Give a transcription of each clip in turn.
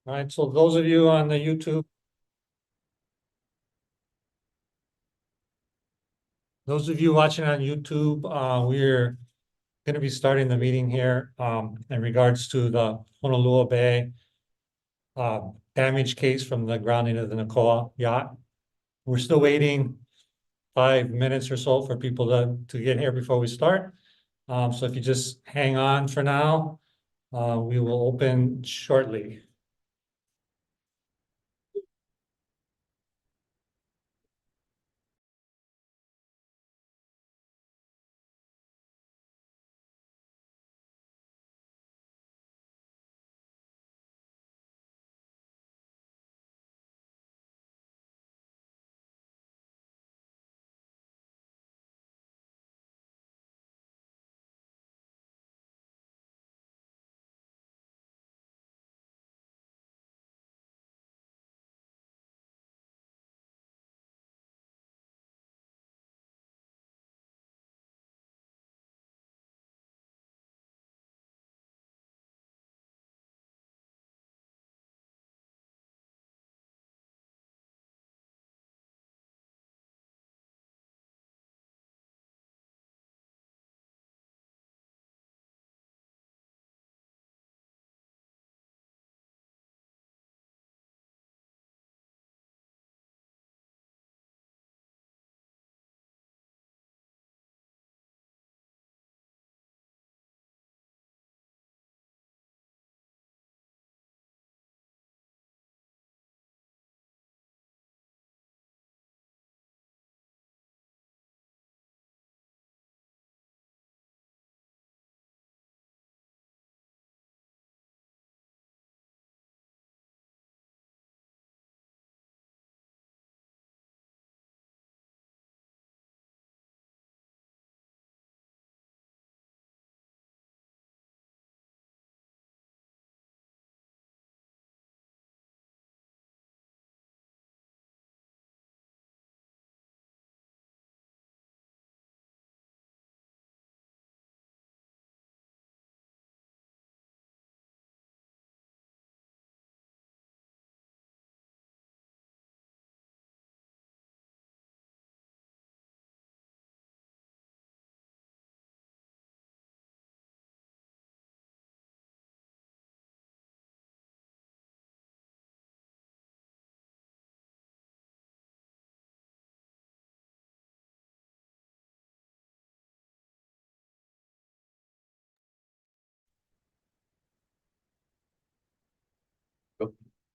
All right, so those of you on the YouTube, those of you watching on YouTube, we're going to be starting the meeting here in regards to the Honolua Bay damage case from the grounding of the Nakoa yacht. We're still waiting 5 minutes or so for people to get here before we start. So if you just hang on for now, we will open shortly.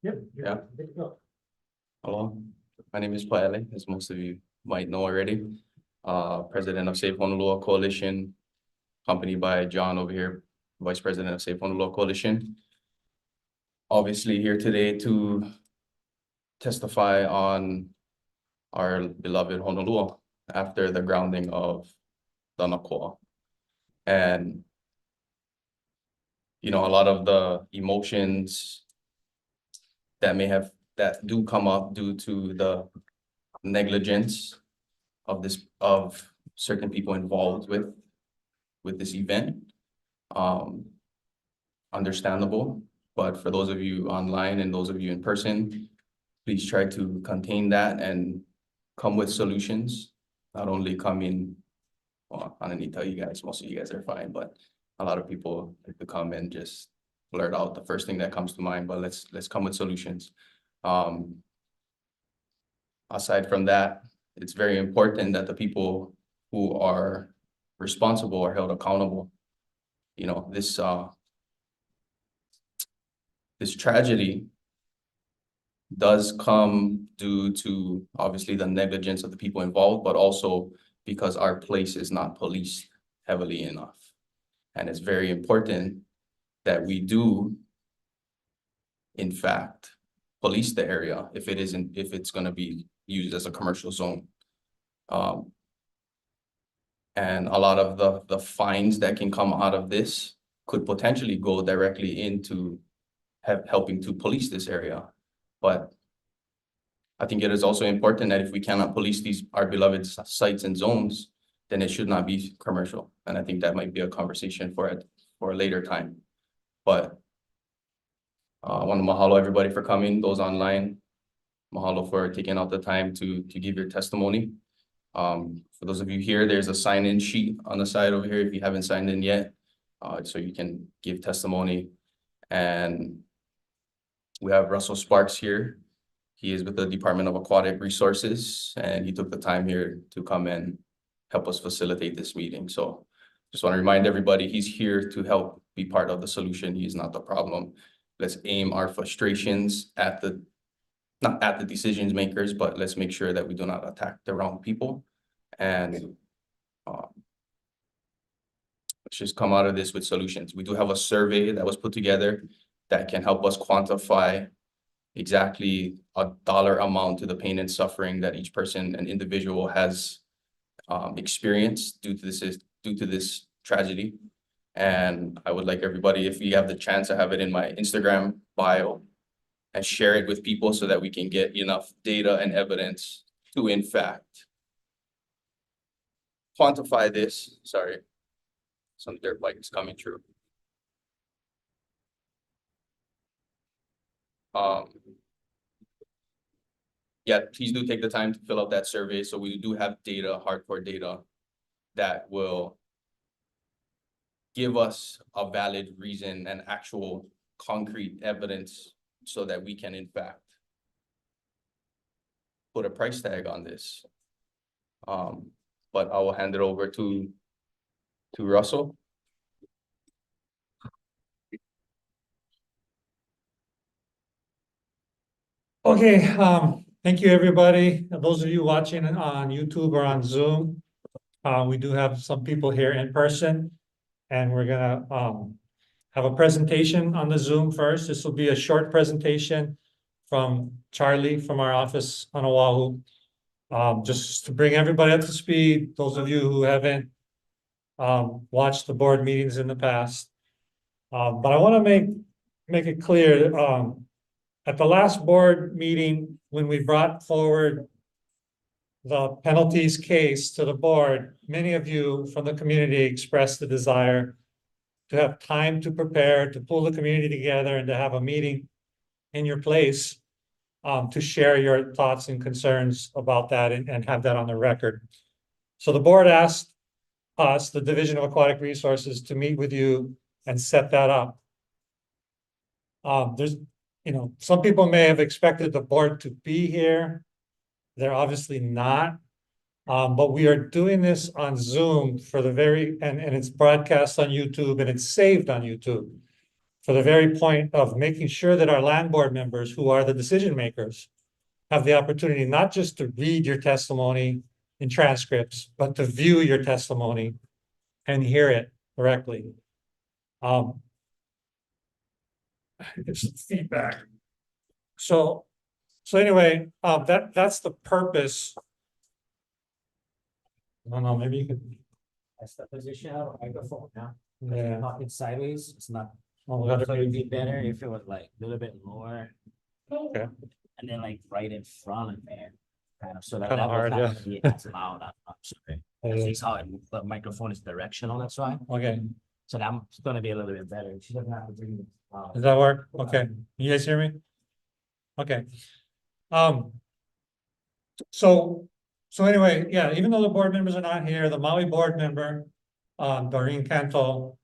Yep. Yeah. There you go. Hello, my name is Paele, as most of you might know already. President of Safe Honolua Coalition, accompanied by John over here, Vice President of Safe Honolua Coalition. Obviously here today to testify on our beloved Honolua after the grounding of the Nakoa. And, you know, a lot of the emotions that do come up due to the negligence of certain people involved with this event. Understandable, but for those of you online and those of you in person, please try to contain that and come with solutions. Not only come in, well, I don't need to tell you guys, most of you guys are fine, but a lot of people like to come and just blurt out the first thing that comes to mind, but let's come with solutions. Aside from that, it's very important that the people who are responsible are held accountable. You know, this tragedy does come due to obviously the negligence of the people involved, but also because our place is not policed heavily enough. And it's very important that we do, in fact, police the area if it's going to be used as a commercial zone. And a lot of the fines that can come out of this could potentially go directly into helping to police this area. But I think it is also important that if we cannot police our beloved sites and zones, then it should not be commercial. And I think that might be a conversation for a later time. But I want to mahalo everybody for coming, those online. Mahalo for taking out the time to give your testimony. For those of you here, there's a sign-in sheet on the side over here if you haven't signed in yet, so you can give testimony. And we have Russell Sparks here. He is with the Department of Aquatic Resources, and he took the time here to come and help us facilitate this meeting. So just want to remind everybody, he's here to help be part of the solution. He is not the problem. Let's aim our frustrations at not at the decision makers, but let's make sure that we do not attack the wrong people. And let's just come out of this with solutions. We do have a survey that was put together that can help us quantify exactly a dollar amount to the pain and suffering that each person and individual has experienced due to this tragedy. And I would like everybody, if you have the chance, I have it in my Instagram bio, and share it with people so that we can get enough data and evidence to, in fact, quantify this. Sorry, some dirt bike is coming through. Yeah, please do take the time to fill out that survey. So we do have data, hardcore data, that will give us a valid reason and actual concrete evidence so that we can, in fact, put a price tag on this. But I will hand it over to Russell. Okay, thank you, everybody. Those of you watching on YouTube or on Zoom, we do have some people here in person, and we're gonna have a presentation on the Zoom first. This will be a short presentation from Charlie from our office on Oahu. Just to bring everybody up to speed, those of you who haven't watched the board meetings in the past. But I want to make it clear, at the last board meeting, when we brought forward the penalties case to the board, many of you from the community expressed the desire to have time to prepare, to pull the community together, and to have a meeting in your place to share your thoughts and concerns about that and have that on the record. So the board asked us, the Division of Aquatic Resources, to meet with you and set that up. There's, some people may have expected the board to be here. They're obviously not. But we are doing this on Zoom for the and it's broadcast on YouTube and it's saved on YouTube for the very point of making sure that our land board members, who are the decision makers, have the opportunity not just to read your testimony in transcripts, but to view your testimony and hear it directly. It's feedback. So anyway, that's the purpose. I don't know, maybe you could. That's the position of a microphone now. Yeah. Talking sideways, it's not. Oh, So it'd be better if it was like a little bit lower. Okay. And then like right in front of there. Kind of so that Kinda that hard, was yeah. not gonna be as loud. I'm sorry. Yeah. This is how the microphone is directional, that's why. Okay, So that's gonna be a little bit better. She doesn't have to bring it. does that work? Okay, you guys hear me? Okay. So anyway, yeah, even though the board members are not here, the Maui board member, Doreen Canto,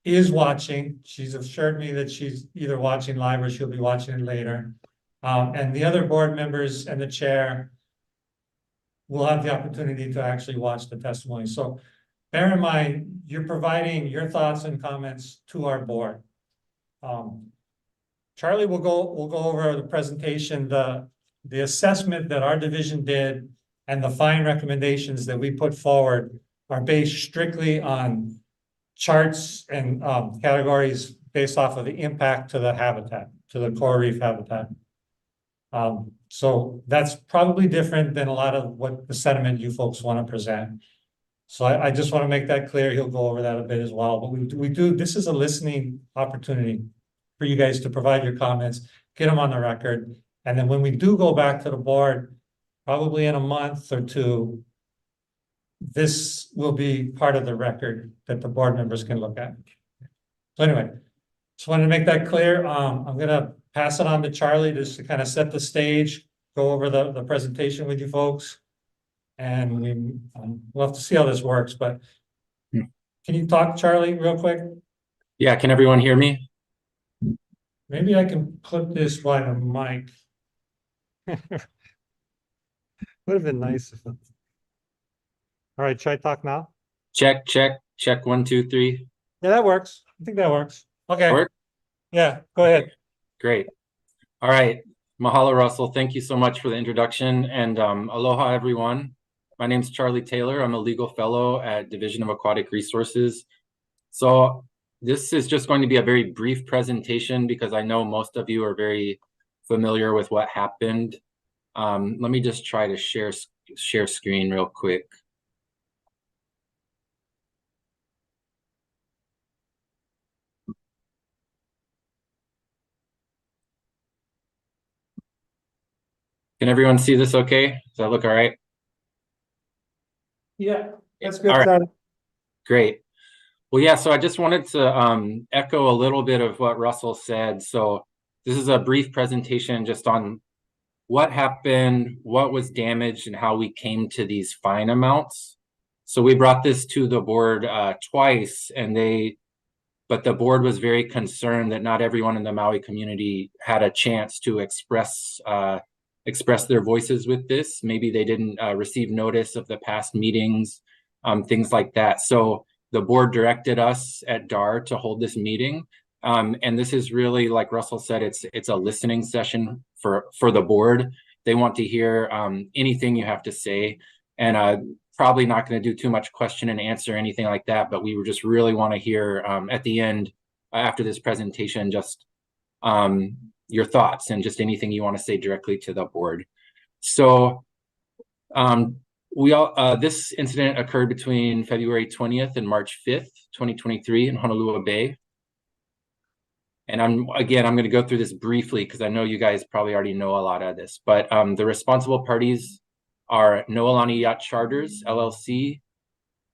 is watching. She's assured me that she's either watching live or she'll be watching it later. And the other board members and the chair will have the opportunity to actually watch the testimony. So bear in mind, you're providing your thoughts and comments to our board. Charlie will go over the presentation, the assessment that our division did and the fine recommendations that we put forward are based strictly on charts and categories based off of the impact to the habitat, to the coral reef habitat. So that's probably different than a lot of what the sentiment you folks want to present. So I just want to make that clear. He'll go over that a bit as well. But we do, this is a listening opportunity for you guys to provide your comments, get them on the record. And then when we do go back to the board, probably in a month or two, this will be part of the record that the board members can look at. So anyway, Just wanted to make that clear. I'm gonna pass it on to Charlie just to kind of set the stage, go over the presentation with you folks. And we'll have to see how this works, but can you talk, Charlie, real quick? Yeah, can everyone hear me? Maybe I can put this by the mic. Would have been nice if. All right, should I talk now? Check, check, check, 1, 2, 3. Yeah, that works. I think that works. Okay, Work? yeah, go ahead. Great. All right. Mahalo, Russell. Thank you so much for the introduction, and aloha, everyone. My name is Charlie Taylor. I'm a legal fellow at Division of Aquatic Resources. So this is just going to be a very brief presentation because I know most of you are very familiar with what happened. Let me just try to share screen real quick. Can everyone see this okay? Does that look all right? Yeah, that's good, All right. Charlie. Great. Well, yeah, so I just wanted to echo a little bit of what Russell said. So this is a brief presentation just on what happened, what was damaged, and how we came to these fine amounts. So we brought this to the board twice, but the board was very concerned that not everyone in the Maui community had a chance to express their voices with this. Maybe they didn't receive notice of the past meetings, things like that. So the board directed us at DAR to hold this meeting. And this is really, like Russell said, it's a listening session for the board. They want to hear anything you have to say, and probably not going to do too much question and answer, anything like that. But we just really want to hear at the end, after this presentation, just your thoughts and just anything you want to say directly to the board. So this incident occurred between February 20th and March 5th, 2023 in Honolua Bay. And I'm going to go through this briefly because I know you guys probably already know a lot of this, but the responsible parties are Noelani Yacht Charters, LLC,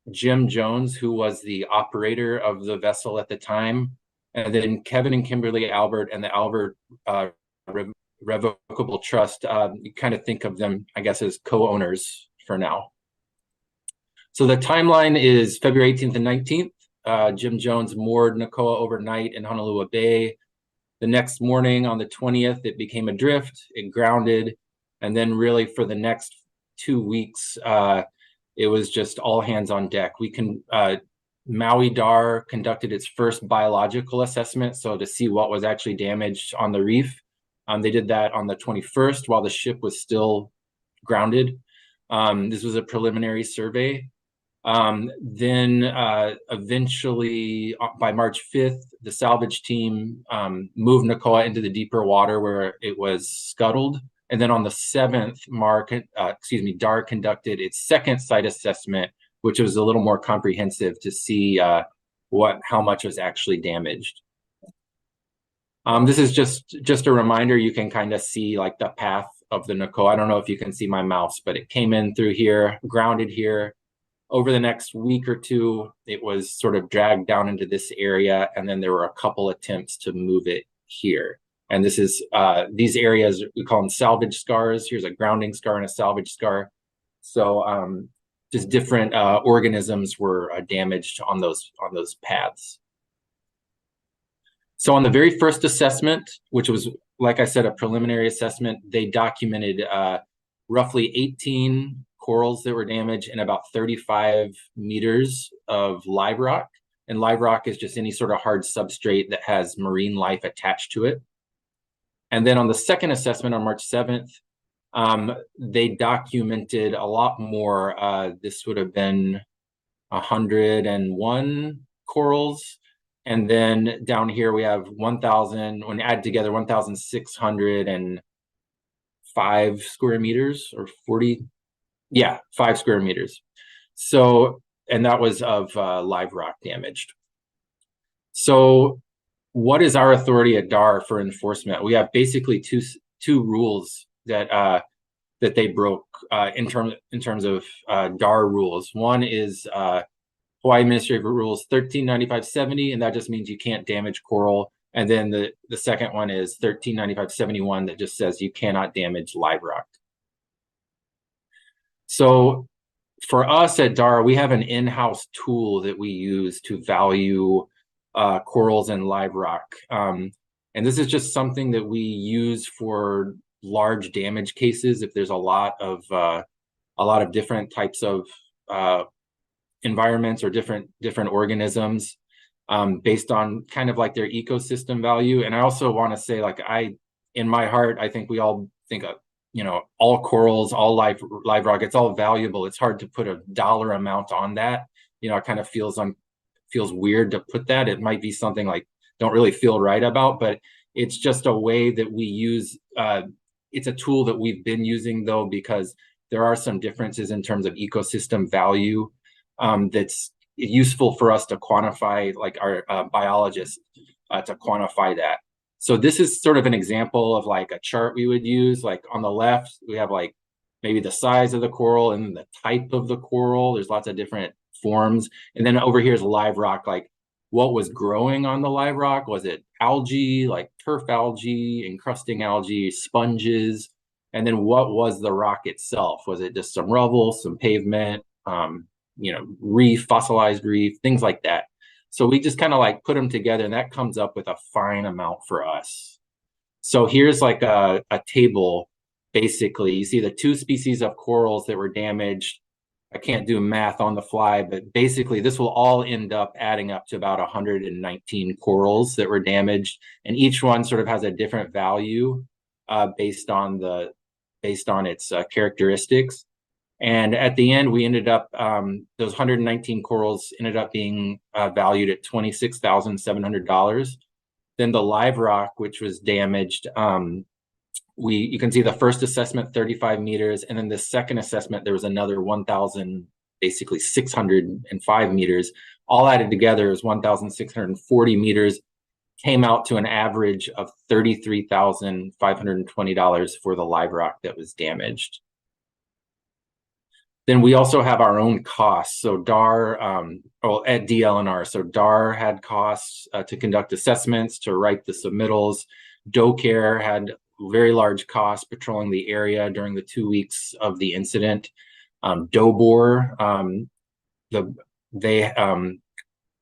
Jim Jones, who was the operator of the vessel at the time, and then Kevin and Kimberly Albert and the Albert Revocable Trust. You kind of think of them, I guess, as co-owners for now. So the timeline is February 18th and 19th. Jim Jones moored Nakoa overnight in Honolua Bay. The next morning on the 20th, it became adrift, it grounded, and then really for the next 2 weeks, it was just all hands on deck. Maui DAR conducted its first biological assessment, so to see what was actually damaged on the reef. They did that on the 21st while the ship was still grounded. This was a preliminary survey. Then eventually by March 5th, the salvage team moved Nakoa into the deeper water where it was scuttled. And then on the 7th, DAR conducted its second site assessment, which was a little more comprehensive to see how much was actually damaged. This is just a reminder. You can kind of see like the path of the Nakoa. I don't know if you can see my mouse, but it came in through here, grounded here. Over the next week or two, it was sort of dragged down into this area, and then there were a couple attempts to move it here. And this is these areas, we call them salvage scars. Here's a grounding scar and a salvage scar. So just different organisms were damaged on those paths. So on the very first assessment, which was, like I said, a preliminary assessment, they documented roughly 18 corals that were damaged and about 35 meters of live rock. And live rock is just any sort of hard substrate that has marine life attached to it. And then on the second assessment on March 7th, they documented a lot more. This would have been 101 corals. And then down here we have 1,000, when you add together 1,605 square meters or 40. Yeah, 5 square meters. So, and that was of live rock damaged. So what is our authority at DAR for enforcement? We have basically two rules that they broke in terms of DAR rules. One is Hawaii Administrative Rules 1395-70, and that just means you can't damage coral And then the second one is 1395.71 that just says you cannot damage live rock. So for us at DAR, we have an in-house tool that we use to value corals and live rock. And this is just something that we use for large damage cases. If there's a lot of different types of environments or different organisms, based on kind of like their ecosystem value. And I also want to say, like, in my heart, I think we all think of, you know, all corals, all live rock, it's all valuable. It's hard to put a dollar amount on that. You know, it kind of feels weird to put that. It might be something like don't really feel right about, but it's just a way that we use. It's a tool that we've been using, though, because there are some differences in terms of ecosystem value that's useful for us to quantify, like our biologists to quantify that. So this is sort of an example of like a chart we would use. Like on the left, we have like maybe the size of the coral and the type of the coral. There's lots of different forms. And then over here is live rock, like what was growing on the live rock. Was it algae, like turf algae, encrusting algae, sponges? And then what was the rock itself? Was it just some rubble, some pavement, you know, reef, fossilized reef, things like that. So we just kind of like put them together, and that comes up with a fine amount for us. So here's like a table. Basically, you see the 2 species of corals that were damaged. I can't do math on the fly, but basically this will all end up adding up to about 119 corals that were damaged. And each one sort of has a different value based on its characteristics. And at the end, we ended up, those 119 corals ended up being valued at $26,700. Then the live rock, which was damaged, you can see the first assessment, 35 meters. And then the second assessment, there was another 605 meters. All added together is 1,640 meters. Came out to an average of $33,520 for the live rock that was damaged. Then we also have our own costs. So DAR, at DLNR, so DAR had costs to conduct assessments, to write the submittals. DoCare had very large costs patrolling the area during the 2 weeks of the incident. DOBOR, they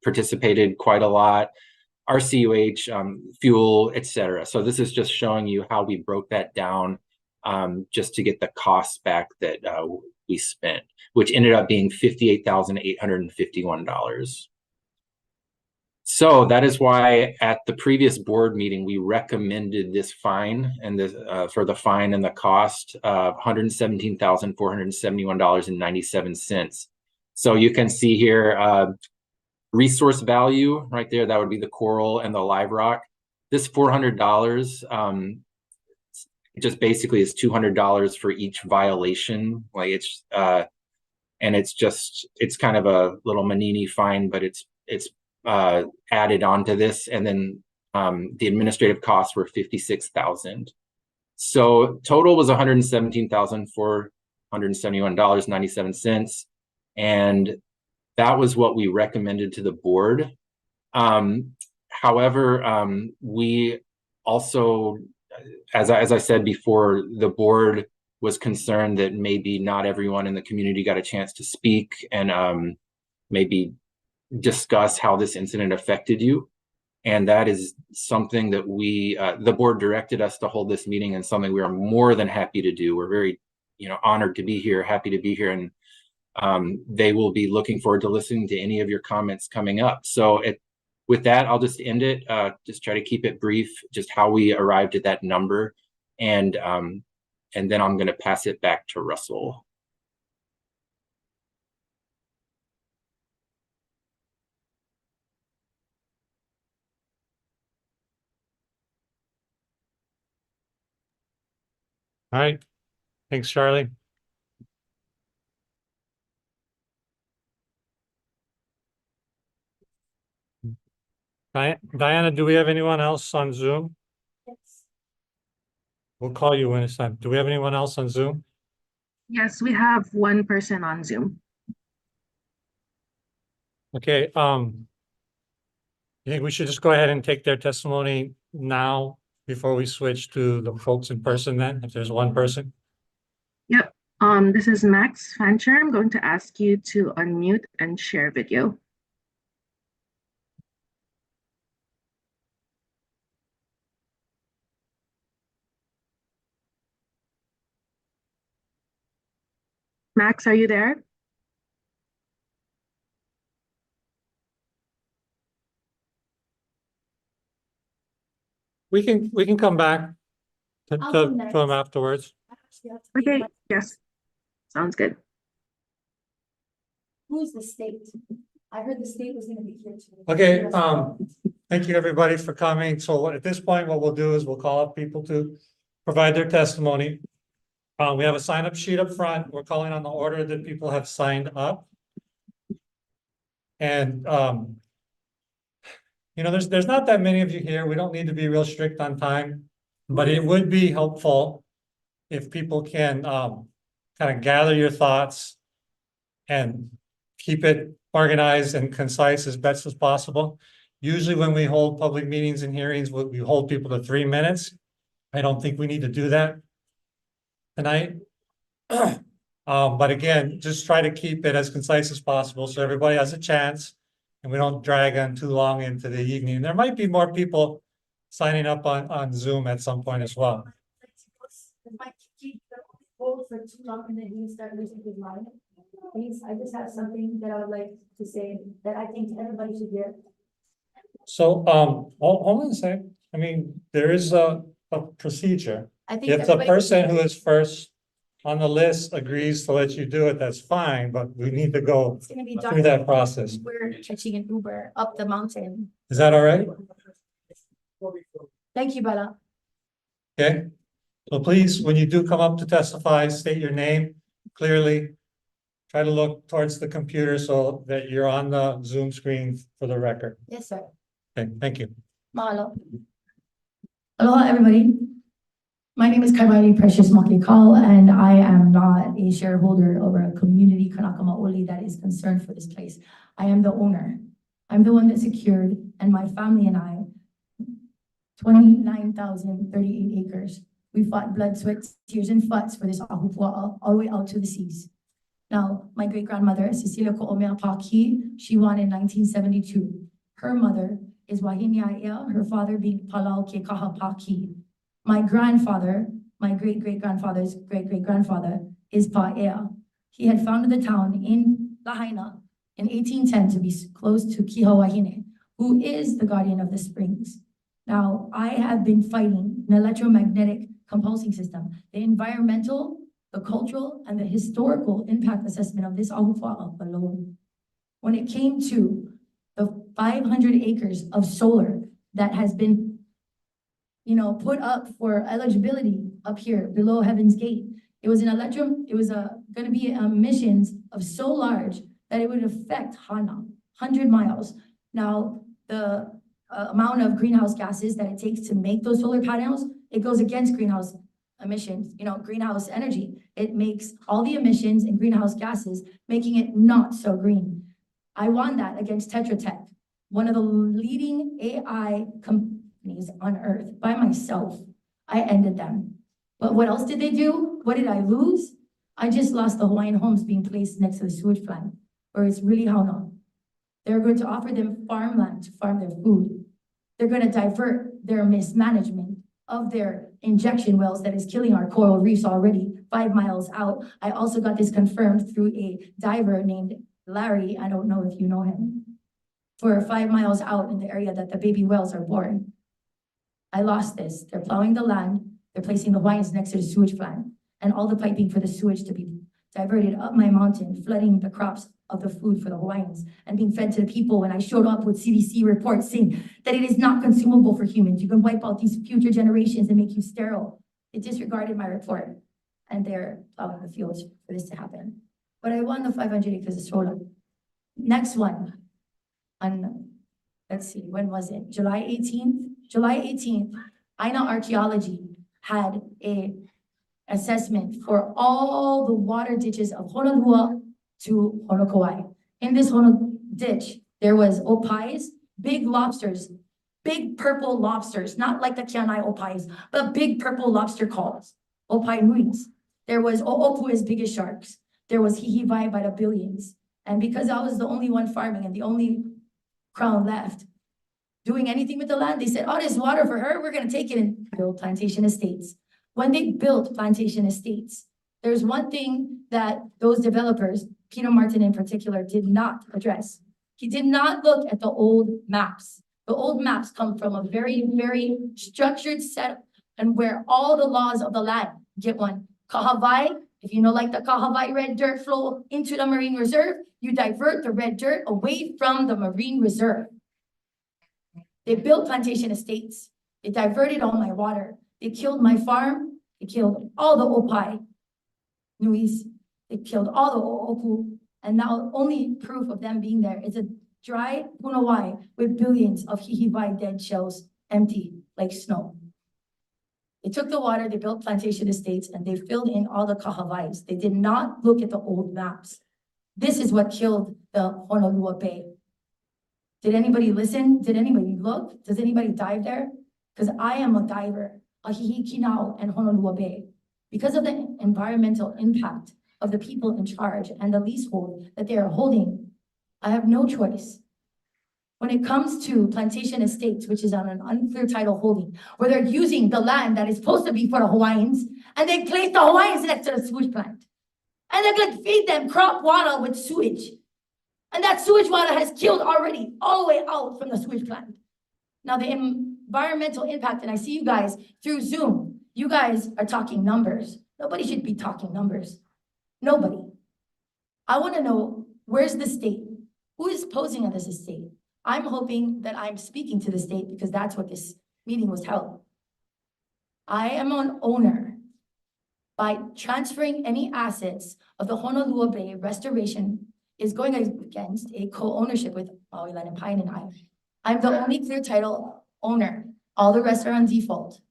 participated quite a lot. RCUH, fuel, etc. So this is just showing you how we broke that down just to get the costs back that we spent, which ended up being $58,851. So that is why at the previous board meeting, we recommended this fine and for the fine and the cost of $117,471.97. So you can see here, resource value right there, that would be the coral and the live rock. This $400, just basically is $200 for each violation. Like it's and it's kind of a little Manini fine, but it's added onto this. And then the administrative costs were $56,000. So total was $117,471.97. And that was what we recommended to the board. However, we also, as I said before, the board was concerned that maybe not everyone in the community got a chance to speak and maybe discuss how this incident affected you. And that is something that the board directed us to hold this meeting, and something we are more than happy to do. We're very, honored to be here, happy to be here. And they will be looking forward to listening to any of your comments coming up. So with that, I'll just end it, just try to keep it brief, just how we arrived at that number. And then I'm going to pass it back to Russell. All right. Thanks, Charlie. Diana, do we have anyone else on Zoom? Yes. We'll call you when it's time. Do we have anyone else on Zoom? Yes, we have one person on Zoom. Okay, You think we should just go ahead and take their testimony now before we switch to the folks in person then, if there's one person? Yep. This is Max Fancher. I'm going to ask you to unmute and share video. Max, are you there? We can come back to, I'll to, come to them afterwards. Okay, yes. Sounds good. Who's the state? I heard the state was gonna be here too. Okay, thank you, everybody, for coming. So at this point, what we'll do is we'll call up people to provide their testimony. We have a sign-up sheet up front. We're calling on the order that people have signed up. And, you know, there's not that many of you here. We don't need to be real strict on time, but it would be helpful if people can, kind of gather your thoughts and keep it organized and concise as best as possible. Usually when we hold public meetings and hearings, we hold people to 3 minutes. I don't think we need to do that tonight. But again, just try to keep it as concise as possible so everybody has a chance and we don't drag on too long into the evening. There might be more people signing up on Zoom at some point as well. Might keep the hold for too long and then he start losing his mind. Please, I just have something that I would like to say that I think everybody should hear. So, hold on a second. I mean, there is a procedure. I think If the everybody- person who is first on the list agrees to let you do it, that's fine, but we need to go It's gonna be through dark. that process. We're catching an Uber up the mountain. Is that all right? Thank you, Bella. Okay? So please, when you do come up to testify, state your name clearly. Try to look towards the computer so that you're on the Zoom screen for the record. Yes, sir. Okay, thank you. Mahalo. Aloha, everybody. My name is Hawai'i Precious Makikal, and I am not a shareholder or a community Kanaka Maoli that is concerned for this place. I am the owner. I'm the one that secured, and my family and I, 29,038 acres. We fought blood, sweat, tears, and futs for this ahupua'a all the way out to the seas. Now, my great-grandmother, Cecilia Ko'omea Paki, she won in 1972. Her mother is Wahinia'ea, her father being Palau Kekaha Paki. My grandfather, my great-great-grandfather's great-great-grandfather is Pa'ea. He had founded the town in Lahaina in 1810 to be close to Kihawahine, who is the guardian of the springs. Now, I have been fighting an electromagnetic compulsing system, the environmental, the cultural, and the historical impact assessment of this ahupua'a alone. When it came to the 500 acres of solar that has been, put up for eligibility up here below Heaven's Gate, it was going to be emissions of so large that it would affect Hana, 100 miles. Now, the amount of greenhouse gases that it takes to make those solar panels, it goes against greenhouse emissions, greenhouse energy. It makes all the emissions and greenhouse gases, making it not so green. I won that against Tetra Tech, one of the leading AI companies on earth, by myself. I ended them. But what else did they do? What did I lose? I just lost the Hawaiian homes being placed next to the sewage plant, where it's really Hauna. They're going to offer them farmland to farm their food. They're going to divert their mismanagement of their injection wells that is killing our coral reefs already 5 miles out. I also got this confirmed through a diver named Larry, I don't know if you know him, for 5 miles out in the area that the baby whales are born. I lost this. They're plowing the land. They're placing the Hawaiians next to the sewage plant and all the piping for the sewage to be diverted up my mountain, flooding the crops of the food for the Hawaiians and being fed to the people. When I showed up with CDC reports saying that it is not consumable for humans, you can wipe out these future generations and make you sterile. It disregarded my report, and they're plowing the fields for this to happen. But I won the 500 acres of solar. Next one, let's see, when was it? July 18th? July 18th, Aina Archaeology had a assessment for all the water ditches of Honolua to Honokauai. In this ditch, there was opais, big lobsters, big purple lobsters, not like the Kianai opais, but big purple lobster calls, opai nuis. There was o'opu as big as sharks. There was hihiwai by the billions. And because I was the only one farming and the only crown left doing anything with the land, they said, oh, there's water for her, we're gonna take it and build plantation estates. When they built plantation estates, there's one thing that those developers, Peter Martin in particular, did not address. He did not look at the old maps. The old maps come from a very, very structured set and where all the laws of the land get one. Kahawai, if you know, like the Kahawai red dirt flow into the marine reserve, you divert the red dirt away from the marine reserve. They built plantation estates. They diverted all my water. They killed my farm. They killed all the opai nuis. They killed all the o'opu. And now only proof of them being there is a dry punawai with billions of hihiwai dead shells empty like snow. They took the water, they built plantation estates, and they filled in all the kahawais. They did not look at the old maps. This is what killed the Honolua Bay. Did anybody listen? Did anybody look? Does anybody dive there? Because I am a diver, a Hihikinau and Honolua Bay. Because of the environmental impact of the people in charge and the leasehold that they are holding, I have no choice. When it comes to plantation estates, which is on an unclear title holding, where they're using the land that is supposed to be for the Hawaiians, and they place the Hawaiians next to the sewage plant. And they're gonna feed them crop water with sewage. And that sewage water has killed already all the way out from the sewage plant. Now the environmental impact, and I see you guys through Zoom, you guys are talking numbers. Nobody should be talking numbers. Nobody. I wanna know, where's the state? Who is posing at this estate? I'm hoping that I'm speaking to the state because that's what this meeting was held. I am an owner. By transferring any assets of the Honolua Bay restoration is going against a co-ownership with Maui Land and Pine and I. I'm the only clear title owner. All the rest are on default.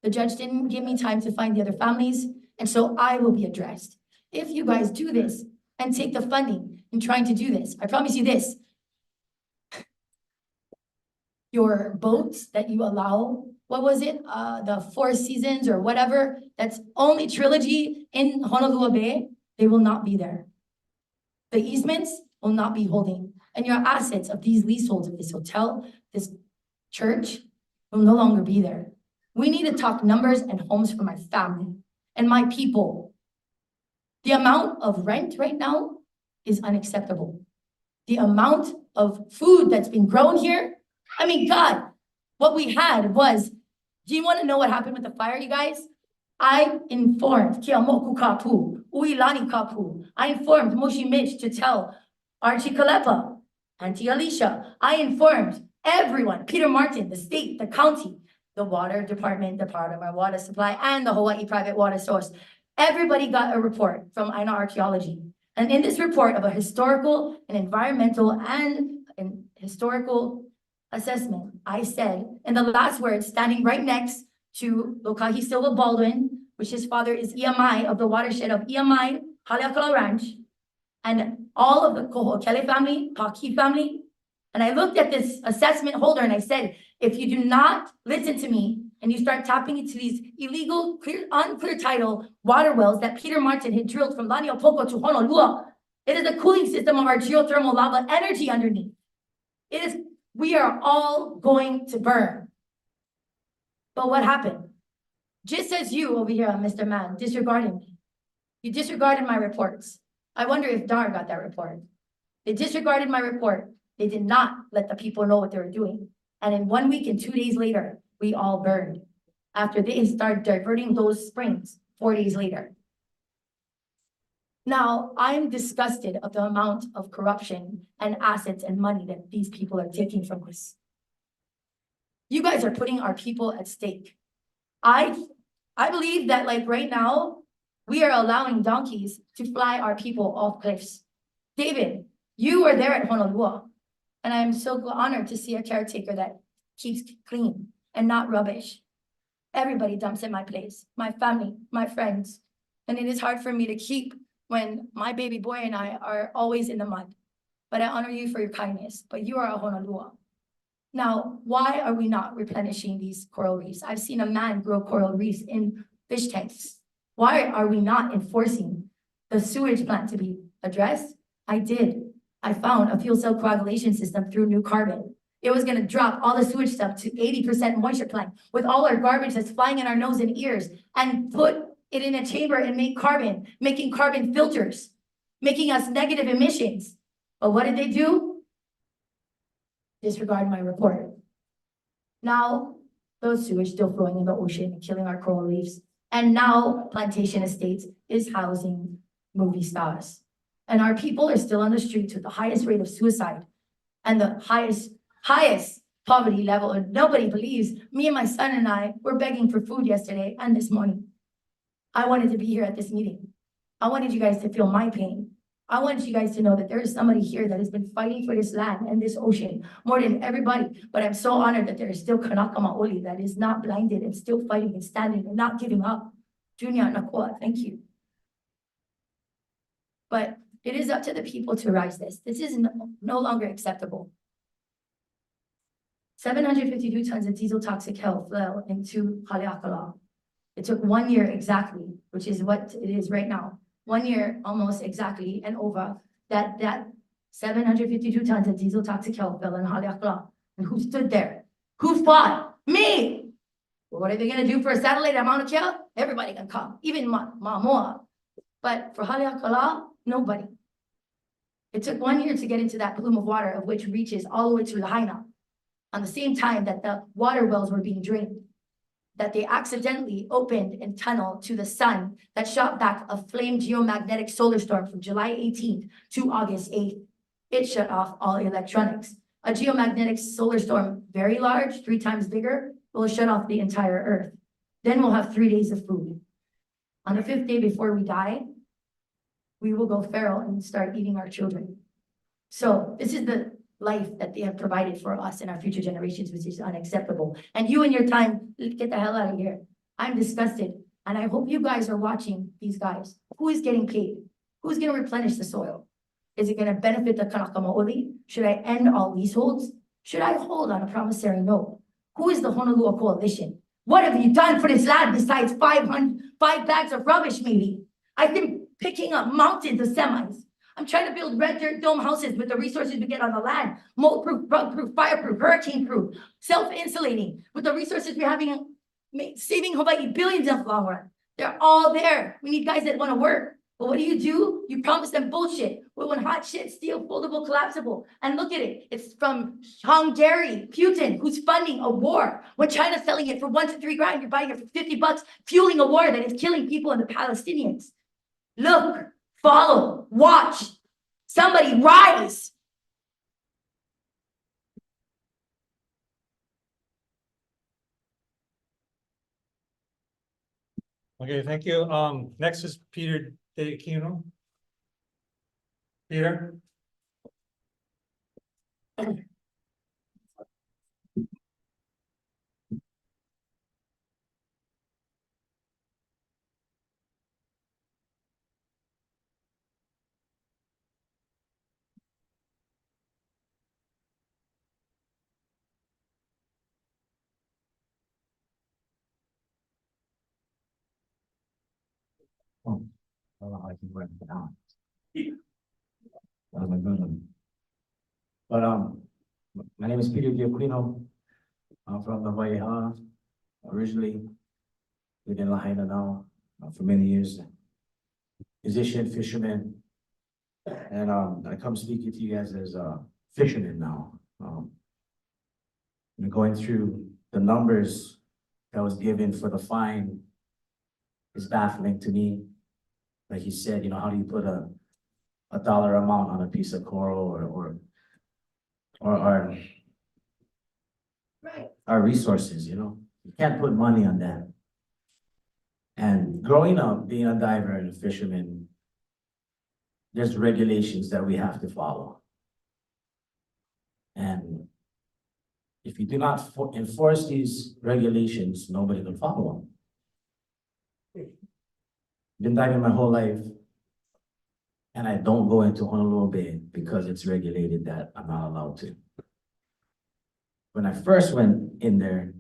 The judge didn't give me time to find the other families, and so I will be addressed. If you guys do this and take the funding in trying to do this, I promise you this. Your boats that you allow, what was it? The Four Seasons or whatever, that's only trilogy in Honolua Bay, they will not be there. The easements will not be holding, and your assets of these leaseholds of this hotel, this church, will no longer be there. We need to talk numbers and homes for my family and my people. The amount of rent right now is unacceptable. The amount of food that's been grown here, I mean, God, what we had was, do you want to know what happened with the fire, you guys? I informed Kiamoku Kapu, Uilani Kapu. I informed Moshi Mitch to tell Archie Kalepa, Auntie Alicia. I informed everyone, Peter Martin, the state, the county, the water department, the part of our water supply, and the Hawaii private water source. Everybody got a report from Aina Archaeology. And in this report of a historical and environmental and an historical assessment, I said, in the last words, standing right next to Lokahi Silva Baldwin, which his father is EMI of the watershed of EMI, Haleakala Ranch, and all of the Koho'okele family, Paki family. And I looked at this assessment holder and I said, if you do not listen to me and you start tapping into these illegal, unclear title water wells that Peter Martin had drilled from Laniopoko to Honolua, it is a cooling system of our geothermal lava energy underneath. We are all going to burn. But what happened? Just as you over here, Mr. Man, disregarding me. You disregarded my reports. I wonder if DAR got that report. They disregarded my report. They did not let the people know what they were doing. And in 1 week and 2 days later, we all burned. After they started diverting those springs 4 days later. Now, I'm disgusted of the amount of corruption and assets and money that these people are taking from us. You guys are putting our people at stake. I believe that like right now, we are allowing donkeys to fly our people off cliffs. David, you were there at Honolua, and I'm so honored to see a caretaker that keeps clean and not rubbish. Everybody dumps in my place, my family, my friends, and it is hard for me to keep when my baby boy and I are always in the mud. But I honor you for your kindness, but you are a Honolua. Now, why are we not replenishing these coral reefs? I've seen a man grow coral reefs in fish tanks. Why are we not enforcing the sewage plant to be addressed? I did. I found a fuel cell coagulation system through New Carbon. It was gonna drop all the sewage stuff to 80% moisture plant with all our garbage that's flying in our nose and ears and put it in a chamber and make carbon, making carbon filters, making us negative emissions. But what did they do? Disregard my report. Now, those sewage still flowing in the ocean and killing our coral reefs. And now Plantation Estates is housing movie stars. And our people are still on the streets with the highest rate of suicide and the highest poverty level. And nobody believes. Me and my son and I were begging for food yesterday and this morning. I wanted to be here at this meeting. I wanted you guys to feel my pain. I want you guys to know that there is somebody here that has been fighting for this land and this ocean more than everybody. But I'm so honored that there is still Kanaka Maoli that is not blinded and still fighting and standing and not giving up. Junior Nakoa, thank you. But it is up to the people to rise this. This is no longer acceptable. 752 tons of diesel toxic hell fell into Haleakala. It took 1 year exactly, which is what it is right now. 1 year almost exactly and over that 752 tons of diesel toxic hell fell in Haleakala. And who stood there? Who fought? Me! Well, what are they gonna do for a satellite at Mauna Kea? Everybody can come, even Mamoa. But for Haleakala, nobody. It took 1 year to get into that plume of water, of which reaches all the way to Lahaina. On the same time that the water wells were being drained, that they accidentally opened a tunnel to the sun that shot back a flame geomagnetic solar storm from July 18th to August 8th. It shut off all electronics. A geomagnetic solar storm, very large, 3 times bigger, will shut off the entire Earth. Then we'll have 3 days of food. On the 5th day before we die, we will go feral and start eating our children. So this is the life that they have provided for us and our future generations, which is unacceptable. And you and your time, get the hell out of here. I'm disgusted. And I hope you guys are watching these guys. Who is getting paid? Who's going to replenish the soil? Is it going to benefit the Kanaka Maoli? Should I end all leaseholds? Should I hold on a promissory note? Who is the Honolua Coalition? What have you done for this land besides 5 bags of rubbish, maybe? I've been picking up mountains of semis. I'm trying to build red dirt dome houses with the resources we get on the land, mold-proof, bug-proof, fire-proof, hurricane-proof, self-insulating, with the resources we're having, saving Hawai'i billions in the long run. They're all there. We need guys that want to work. But what do? You promise them bullshit. Well, when hot shit, steel, foldable, collapsible. And look at it. It's from Hungary, Putin, who's funding a war. When China's selling it for 1 to 3 grand, you're buying it for $50, fueling a war that is killing people and the Palestinians. Look. Follow, watch, somebody rise. Okay, thank you. Next is Peter DeAquino. Peter? Oh, I don't know how I can write it down. That was a good one. But my name is Peter DeAquino. I'm from the Hawai'i, originally lived in Lahaina now for many years. Musician, fisherman, and I come speaking to you guys as a fisherman now. Going through the numbers that was given for the fine is baffling to me. Like you said, how do you put a dollar amount on a piece of coral or our resources, you can't put money on that. And growing up, being a diver and a fisherman, there's regulations that we have to follow. And if you do not enforce these regulations, nobody will follow them. Been diving my whole life, and I don't go into Honolua Bay because it's regulated that I'm not allowed to. when I first went in there,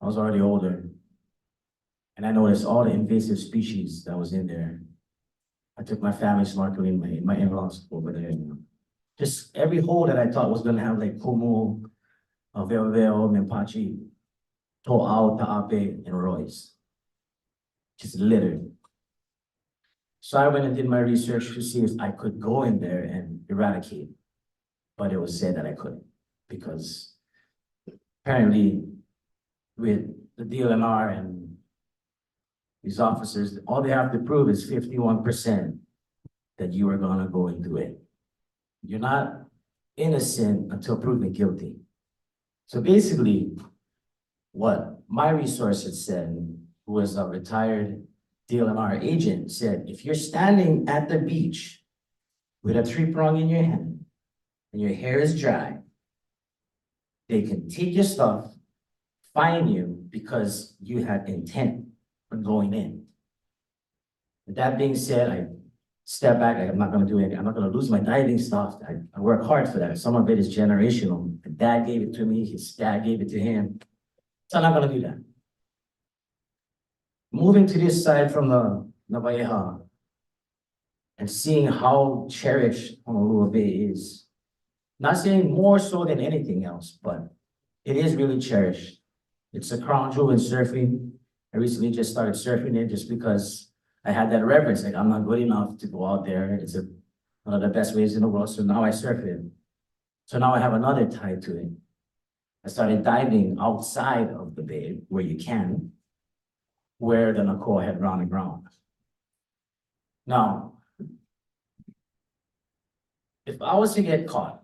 I was already older. And I noticed all the invasive species that was in there. I took my family snorkeling, my in-laws over there. Just every hole that I thought was gonna have like kumu, ve'oveo, mempachi, to'au, ta'ape, and royce. Just littered. So I went and did my research to see if I could go in there and eradicate. But it was said that I couldn't, because apparently with the BLNR and these officers, all they have to prove is 51% that you are gonna go and do it. You're not innocent until proven guilty. So basically, what my resource had said, who was a retired DLNR agent, said, if you're standing at the beach with a tree prong in your hand and your hair is dry, they can take your stuff, fine you because you had intent on going in. With that being said, I step back, I'm not gonna do anything, I'm not gonna lose my diving stuff. I work hard for that. Some of it is generational. My dad gave it to me, his dad gave it to him. So I'm not gonna do that. Moving to this side from the Navaiha and seeing how cherished Honolua Bay is. Not saying more so than anything else, but it is really cherished. It's a crown jewel in surfing. I recently just started surfing it just because I had that reverence, like I'm not good enough to go out there. It's one of the best waves in the world, so now I surf it. So now I have another tie to it. I started diving outside of the bay where you can, where the Nakoa had rounded ground. Now, if I was to get caught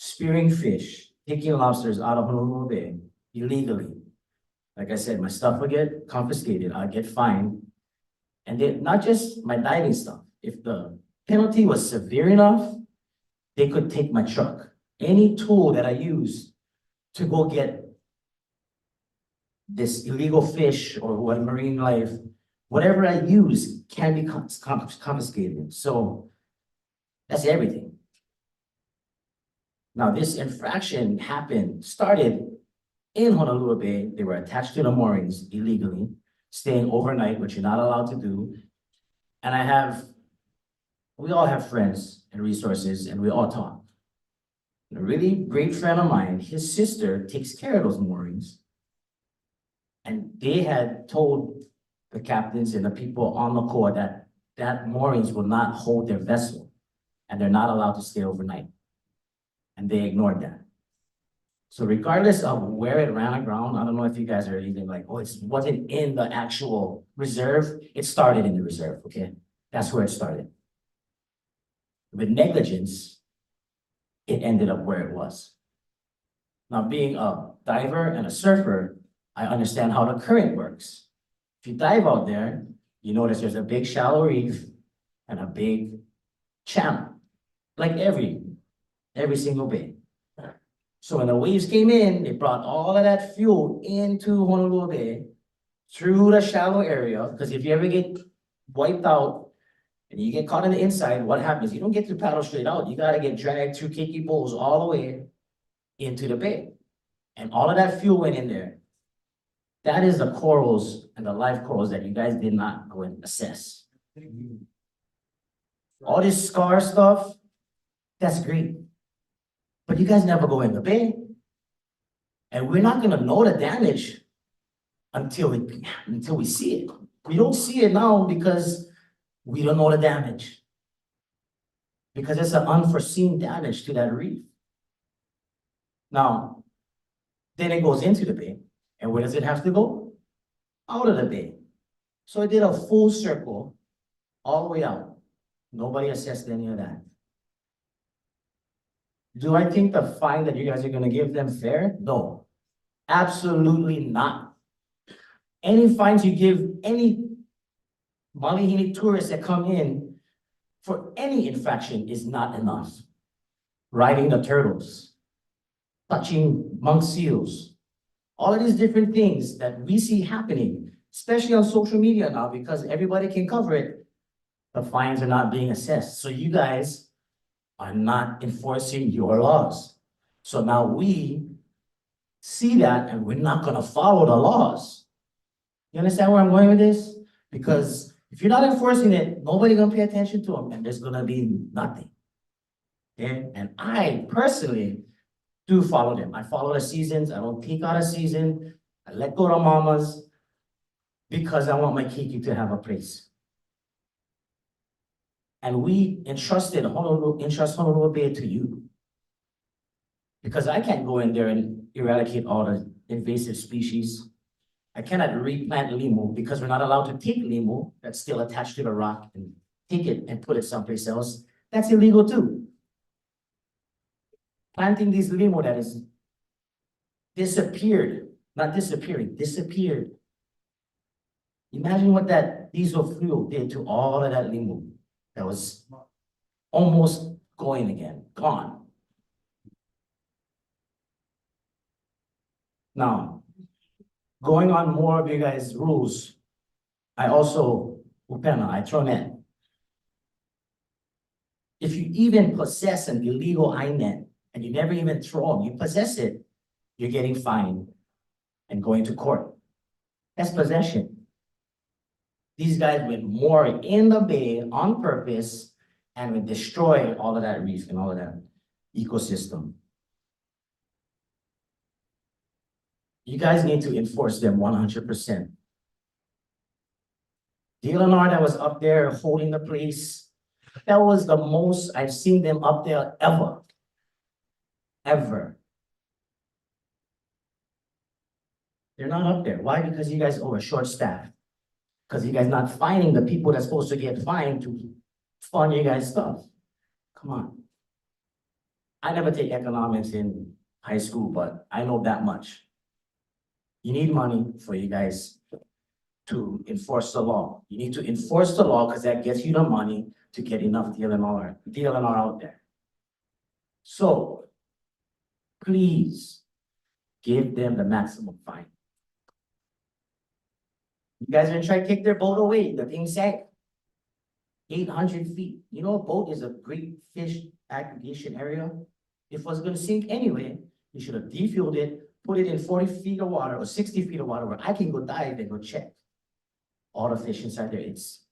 spearing fish, taking lobsters out of Honolua Bay illegally, like I said, my stuff would get confiscated, I'd get fined. And then not just my diving stuff, if the penalty was severe enough, they could take my truck. Any tool that I use to go get this illegal fish or what marine life, whatever I use can be confiscated. So that's everything. Now this infraction started in Honolua Bay. They were attached to the moorings illegally, staying overnight, which you're not allowed to do. And we all have friends and resources and we all talk. A really great friend of mine, his sister takes care of those moorings. And they had told the captains and the people on the Nakoa that moorings will not hold their vessel and they're not allowed to stay overnight. And they ignored that. So regardless of where it ran aground, I don't know if you guys are even like, oh, it wasn't in the actual reserve. It started in the reserve, okay? That's where it started. With negligence, it ended up where it was. Now, being a diver and a surfer, I understand how the current works. If you dive out there, you notice there's a big shallow reef and a big channel, like every single bay. So when the waves came in, they brought all of that fuel into Honolua Bay through the shallow area, because if you ever get wiped out and you get caught on the inside, what happens? You don't get to paddle straight out. You got to get dragged through keiki poles all the way into the bay. And all of that fuel went in there. That is the corals and the live corals that you guys did not go and assess. All this scar stuff, that's great. But you guys never go in the bay. And we're not gonna know the damage until we see it. We don't see it now because we don't know the damage. Because it's an unforeseen damage to that reef. Now, then it goes into the bay. And where does it have to go? Out of the bay. So it did a full circle all the way out. Nobody assessed any of that. Do I think the fine that you guys are gonna give them fair? No, absolutely not. Any fines you give any Malihini tourists that come in for any infraction is not enough. Riding the turtles, touching monk seals, all of these different things that we see happening, especially on social media now, because everybody can cover it, the fines are not being assessed. So you guys are not enforcing your laws. So now we see that and we're not gonna follow the laws. You understand where I'm going with this? Because if you're not enforcing it, nobody gonna pay attention to them and there's gonna be nothing. Okay, and I personally do follow them. I follow the seasons. I don't peek out of season. I let go to mamas because I want my kiki to have a place. And we entrust Honolua Bay to you. Because I can't go in there and eradicate all the invasive species. I cannot replant limu because we're not allowed to take limu that's still attached to the rock and take it and put it someplace else. That's illegal too. Planting these limu that is disappeared, not disappearing, disappeared. Imagine what that diesel fuel did to all of that limu that was almost going again, gone. Now, going on more of you guys' rules, I also, I throw net. If you even possess an illegal net and you never even throw them, you possess it, you're getting fined and going to court. That's possession. These guys would moor in the bay on purpose and would destroy all of that reef and all of that ecosystem. You guys need to enforce them 100%. BLNR that was up there holding the place, that was the most I've seen them up there ever. Ever. They're not up there. Why? Because you guys are short-staffed. Because you guys not finding the people that's supposed to get fined to fund you guys' stuff. Come on. I never take economics in high school, but I know that much. You need money for you guys to enforce the law. You need to enforce the law because that gets you the money to get enough DLNR out there. So, please give them the maximum fine. You guys are gonna try to kick their boat away. The thing sank 800 feet. You know, a boat is a great fish aggregation area. If it was gonna sink anyway, you should have defueled it, put it in 40 feet of water or 60 feet of water where I can go dive and go check all the fish inside there. It's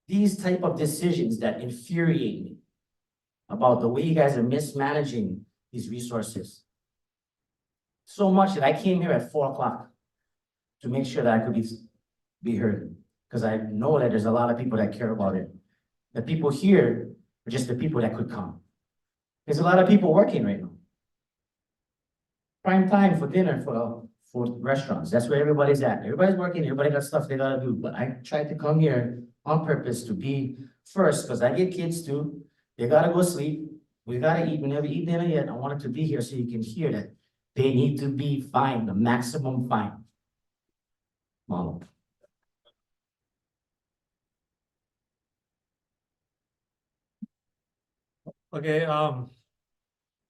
these type of decisions that infuriate me about the way you guys are mismanaging these resources. So much that I came here at 4 o'clock to make sure that I could be heard. Because I know that there's a lot of people that care about it. The people here are just the people that could come. There's a lot of people working right now. Prime time for dinner for restaurants. That's where everybody's at. Everybody's working, everybody got stuff they gotta do. But I tried to come here on purpose to be first, because I get kids too. They gotta go sleep. We gotta eat. We never eat dinner yet. I wanted to be here so you can hear that they need to be fined, the maximum fine. Model. Okay,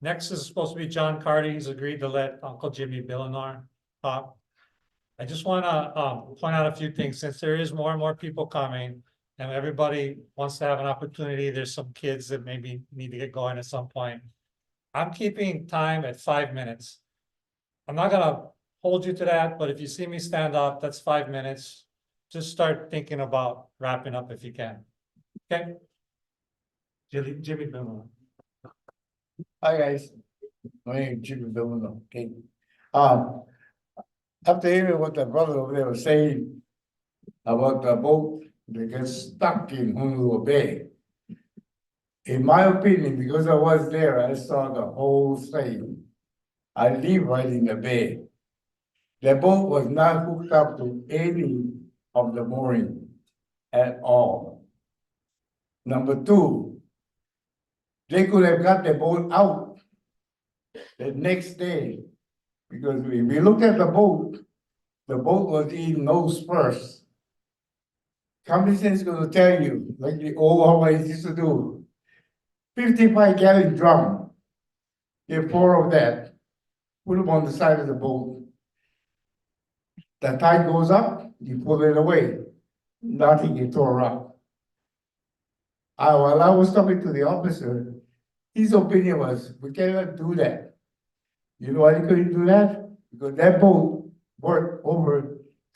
next is supposed to be John Carty. He's agreed to let Uncle Jimmy BLNR talk. I just wanna, point out a few things, since there is more and more people coming and everybody wants to have an opportunity. There's some kids that maybe need to get going at some point. I'm keeping time at 5 minutes. I'm not gonna hold you to that, but if you see me stand up, that's 5 minutes. Just start thinking about wrapping up if you can. Okay? Jimmy BLNR. Hi, guys. My name is Jimmy Billino, okay? After hearing what the brother over there was saying about the boat that gets stuck in Honolua Bay, in my opinion, because I was there, I saw the whole thing. I live right in the bay. The boat was not hooked up to any of the mooring at all. Number two, they could have got the boat out the next day, because we looked at the boat was in nose first. Common sense is gonna tell you, like the old Hawaii's used to do, 55-gallon drum. Get 4 of that, put them on the side of the boat. The tide goes up, you pull it away, nothing, you tore up. While I was talking to the officer, His opinion was, we cannot do that. You know why he couldn't do that? Because that boat worth over a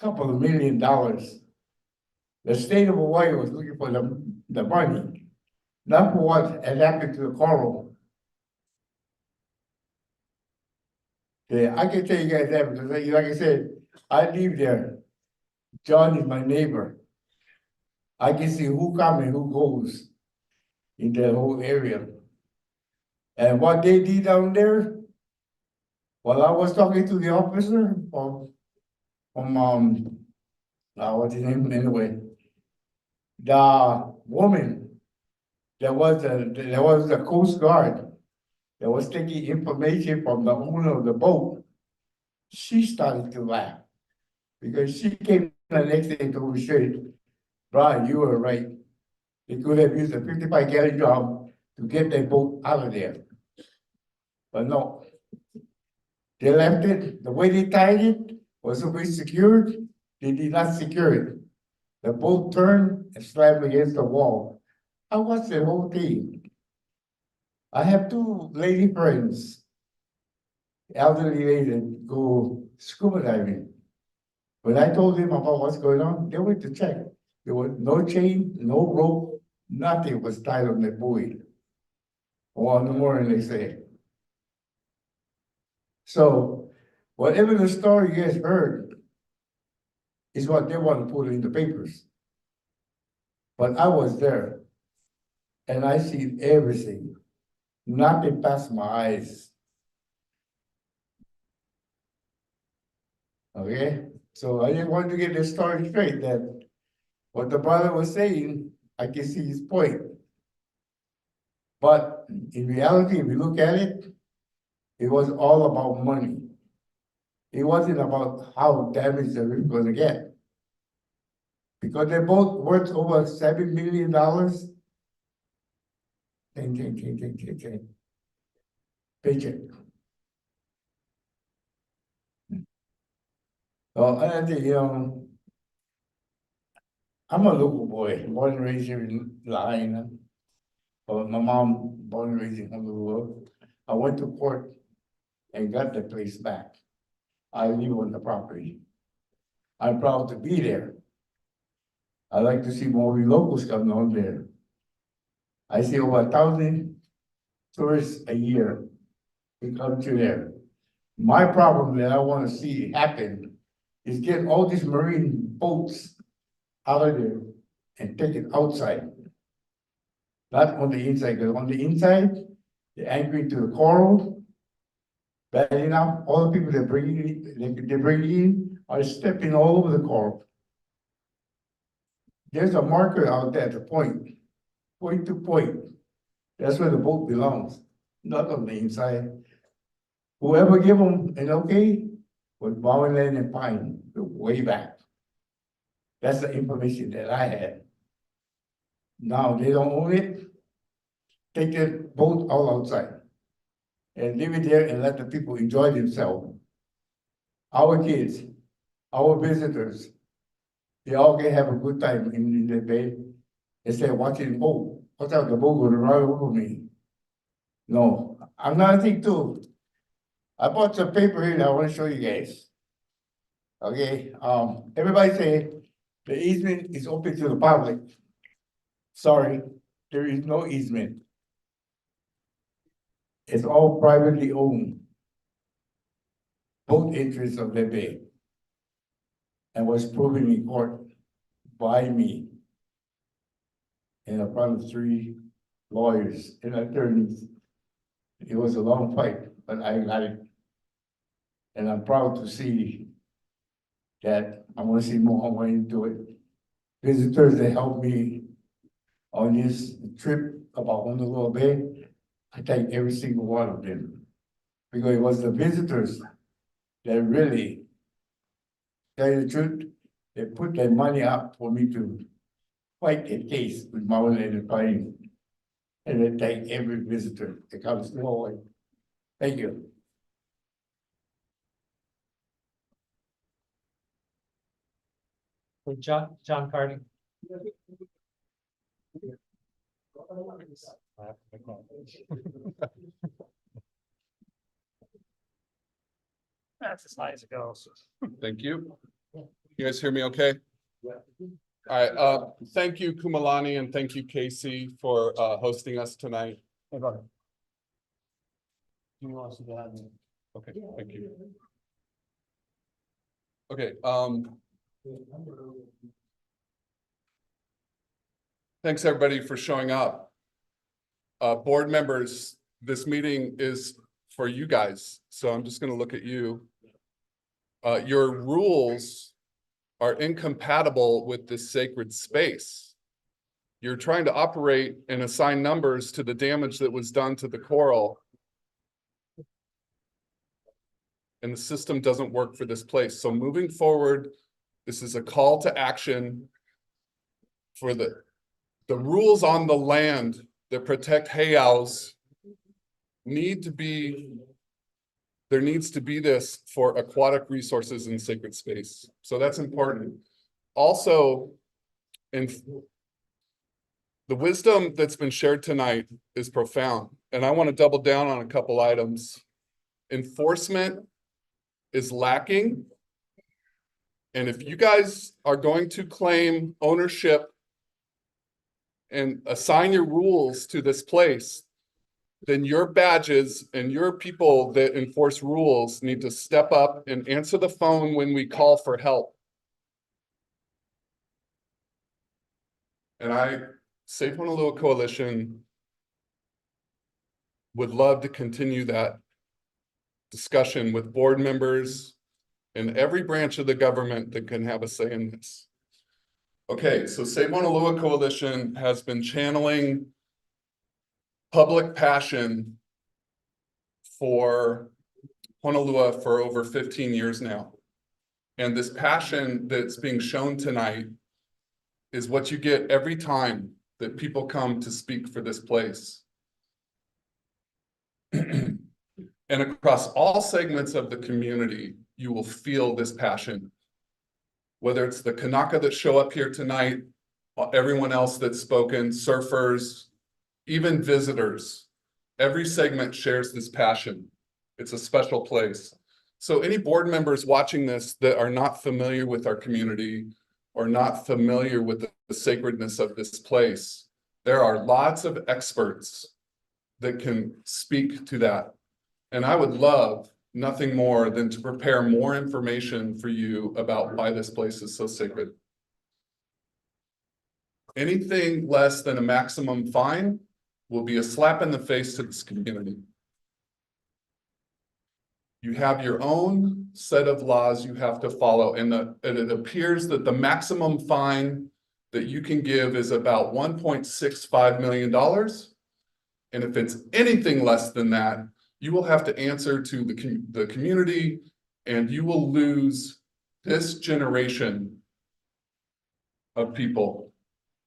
couple of $1 million. The state of Hawaii was looking for the money, not for what had happened to the coral. Yeah, I can tell you guys that because like I said, I live there. John is my neighbor. I can see who comes and who goes in the whole area. And what they did down there, while I was talking to the officer what's his name anyway? The woman that was the Coast Guard that was taking information from the owner of the boat, she started to laugh because she came the next day and told me straight, Brian, you were right. They could have used a 55-gallon drum to get their boat out of there. But no, they left it, the way they tied it was so secured, they did not secure it. The boat turned and slammed against the wall. I watched the whole thing. I have two lady friends, elderly lady, go scuba diving. When I told them about what's going on, they went to check. There was no chain, no rope, nothing was tied on the buoy. Or on the mooring, they say. So, whatever the story you guys heard is what they want to put in the papers. But I was there, and I see everything. Nothing passed my eyes. Okay, so I just wanted to get this story straight that what the brother was saying, I can see his point. But in reality, if you look at it, it was all about money. It wasn't about how damaged the reef was gonna get. Because they're both worth over $7 million. Paycheck. Well, I think, I'm a local boy, born and raised here in Lahaina. But my mom, born and raised in Honolua. I went to court and got the place back. I live on the property. I'm proud to be there. I like to see more locals come on there. I see over 1,000 tourists a year who come to there. My problem that I want to see happen is get all these marine boats out of there and take it outside. Not on the inside, because on the inside, they're anchoring to the coral. Bad enough, all the people they bring in are stepping all over the coral. There's a marker out there at the point to point. That's where the boat belongs, not on the inside. Whoever give them an okay was Maui land and Pine way back. That's the information that I had. Now they don't own it. Take the boat all outside and leave it there and let the people enjoy themselves. Our kids, our visitors, they all can have a good time in the bay instead of watching, oh, what's out the boat going to run over me? No, another thing too. I bought some paper here that I want to show you guys. Okay, everybody say the easement is open to the public. Sorry, there is no easement. It's all privately owned. Both interests of the bay. And was proven in court by me. In front of 3 lawyers and attorneys. It was a long fight, but I got it. And I'm proud to see that I want to see more Hawaiians do it. Visitors that helped me on this trip about Honolua Bay, I thank every single one of them. Because it was the visitors that really, tell you the truth, they put their money up for me to fight a case with Maui and Pine. And I thank every visitor that comes to Hawaii. Thank you. John Carney. That's as high as it goes. Thank you. You guys hear me okay? All right, thank you, Kumalani, and thank you, Casey, for hosting us tonight. Okay, thank you. Okay, thanks everybody for showing up. Board members, this meeting is for you guys, so I'm just gonna look at you. Your rules are incompatible with this sacred space. You're trying to operate and assign numbers to the damage that was done to the coral. And the system doesn't work for this place. So moving forward, this is a call to action for the rules on the land that protect heiaus need to be, there needs to be this for aquatic resources in sacred space. So that's important. Also, in the wisdom that's been shared tonight is profound. And I want to double down on a couple items. Enforcement is lacking. And if you guys are going to claim ownership and assign your rules to this place, then your badges and your people that enforce rules need to step up and answer the phone when we call for help. And Safe Honolua Coalition would love to continue that discussion with board members and every branch of the government that can have a say in this. Okay, so Save Honolua Coalition has been channeling public passion for Honolua for over 15 years now. And this passion that's being shown tonight is what you get every time that people come to speak for this place. And across all segments of the community, you will feel this passion. Whether it's the Kanaka that show up here tonight, everyone else that's spoken, surfers, even visitors, every segment shares this passion. It's a special place. So any board members watching this that are not familiar with our community or not familiar with the sacredness of this place, there are lots of experts that can speak to that. And I would love nothing more than to prepare more information for you about why this place is so sacred. Anything less than a maximum fine will be a slap in the face to this community. You have your own set of laws you have to follow, and it appears that the maximum fine that you can give is about $1.65 million. And if it's anything less than that, you will have to answer to the community, and you will lose this generation of people.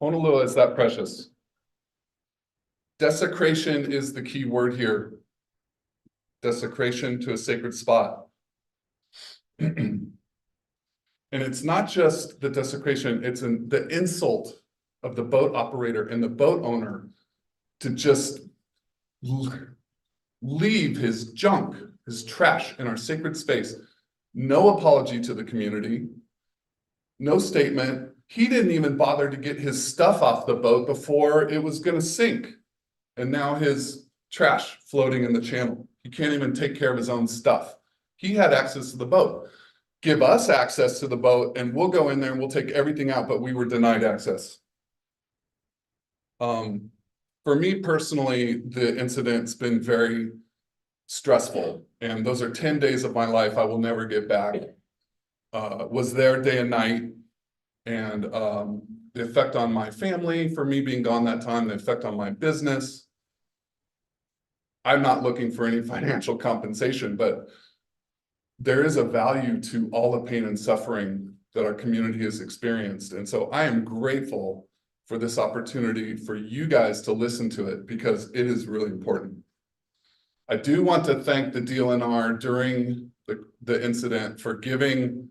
Honolua is that precious. Desecration is the key word here. Desecration to a sacred spot. And it's not just the desecration, it's the insult of the boat operator and the boat owner to just leave his junk, his trash in our sacred space. No apology to the community, no statement. He didn't even bother to get his stuff off the boat before it was going to sink. And now his trash floating in the channel. He can't even take care of his own stuff. He had access to the boat. Give us access to the boat and we'll go in there and we'll take everything out, but we were denied access. For me personally, the incident's been very stressful, and those are 10 days of my life I will never get back. Was there day and night, and the effect on my family for me being gone that time, the effect on my business. I'm not looking for any financial compensation, but there is a value to all the pain and suffering that our community has experienced. And so I am grateful for this opportunity for you guys to listen to it, because it is really important. I do want to thank the BLNR during the incident for giving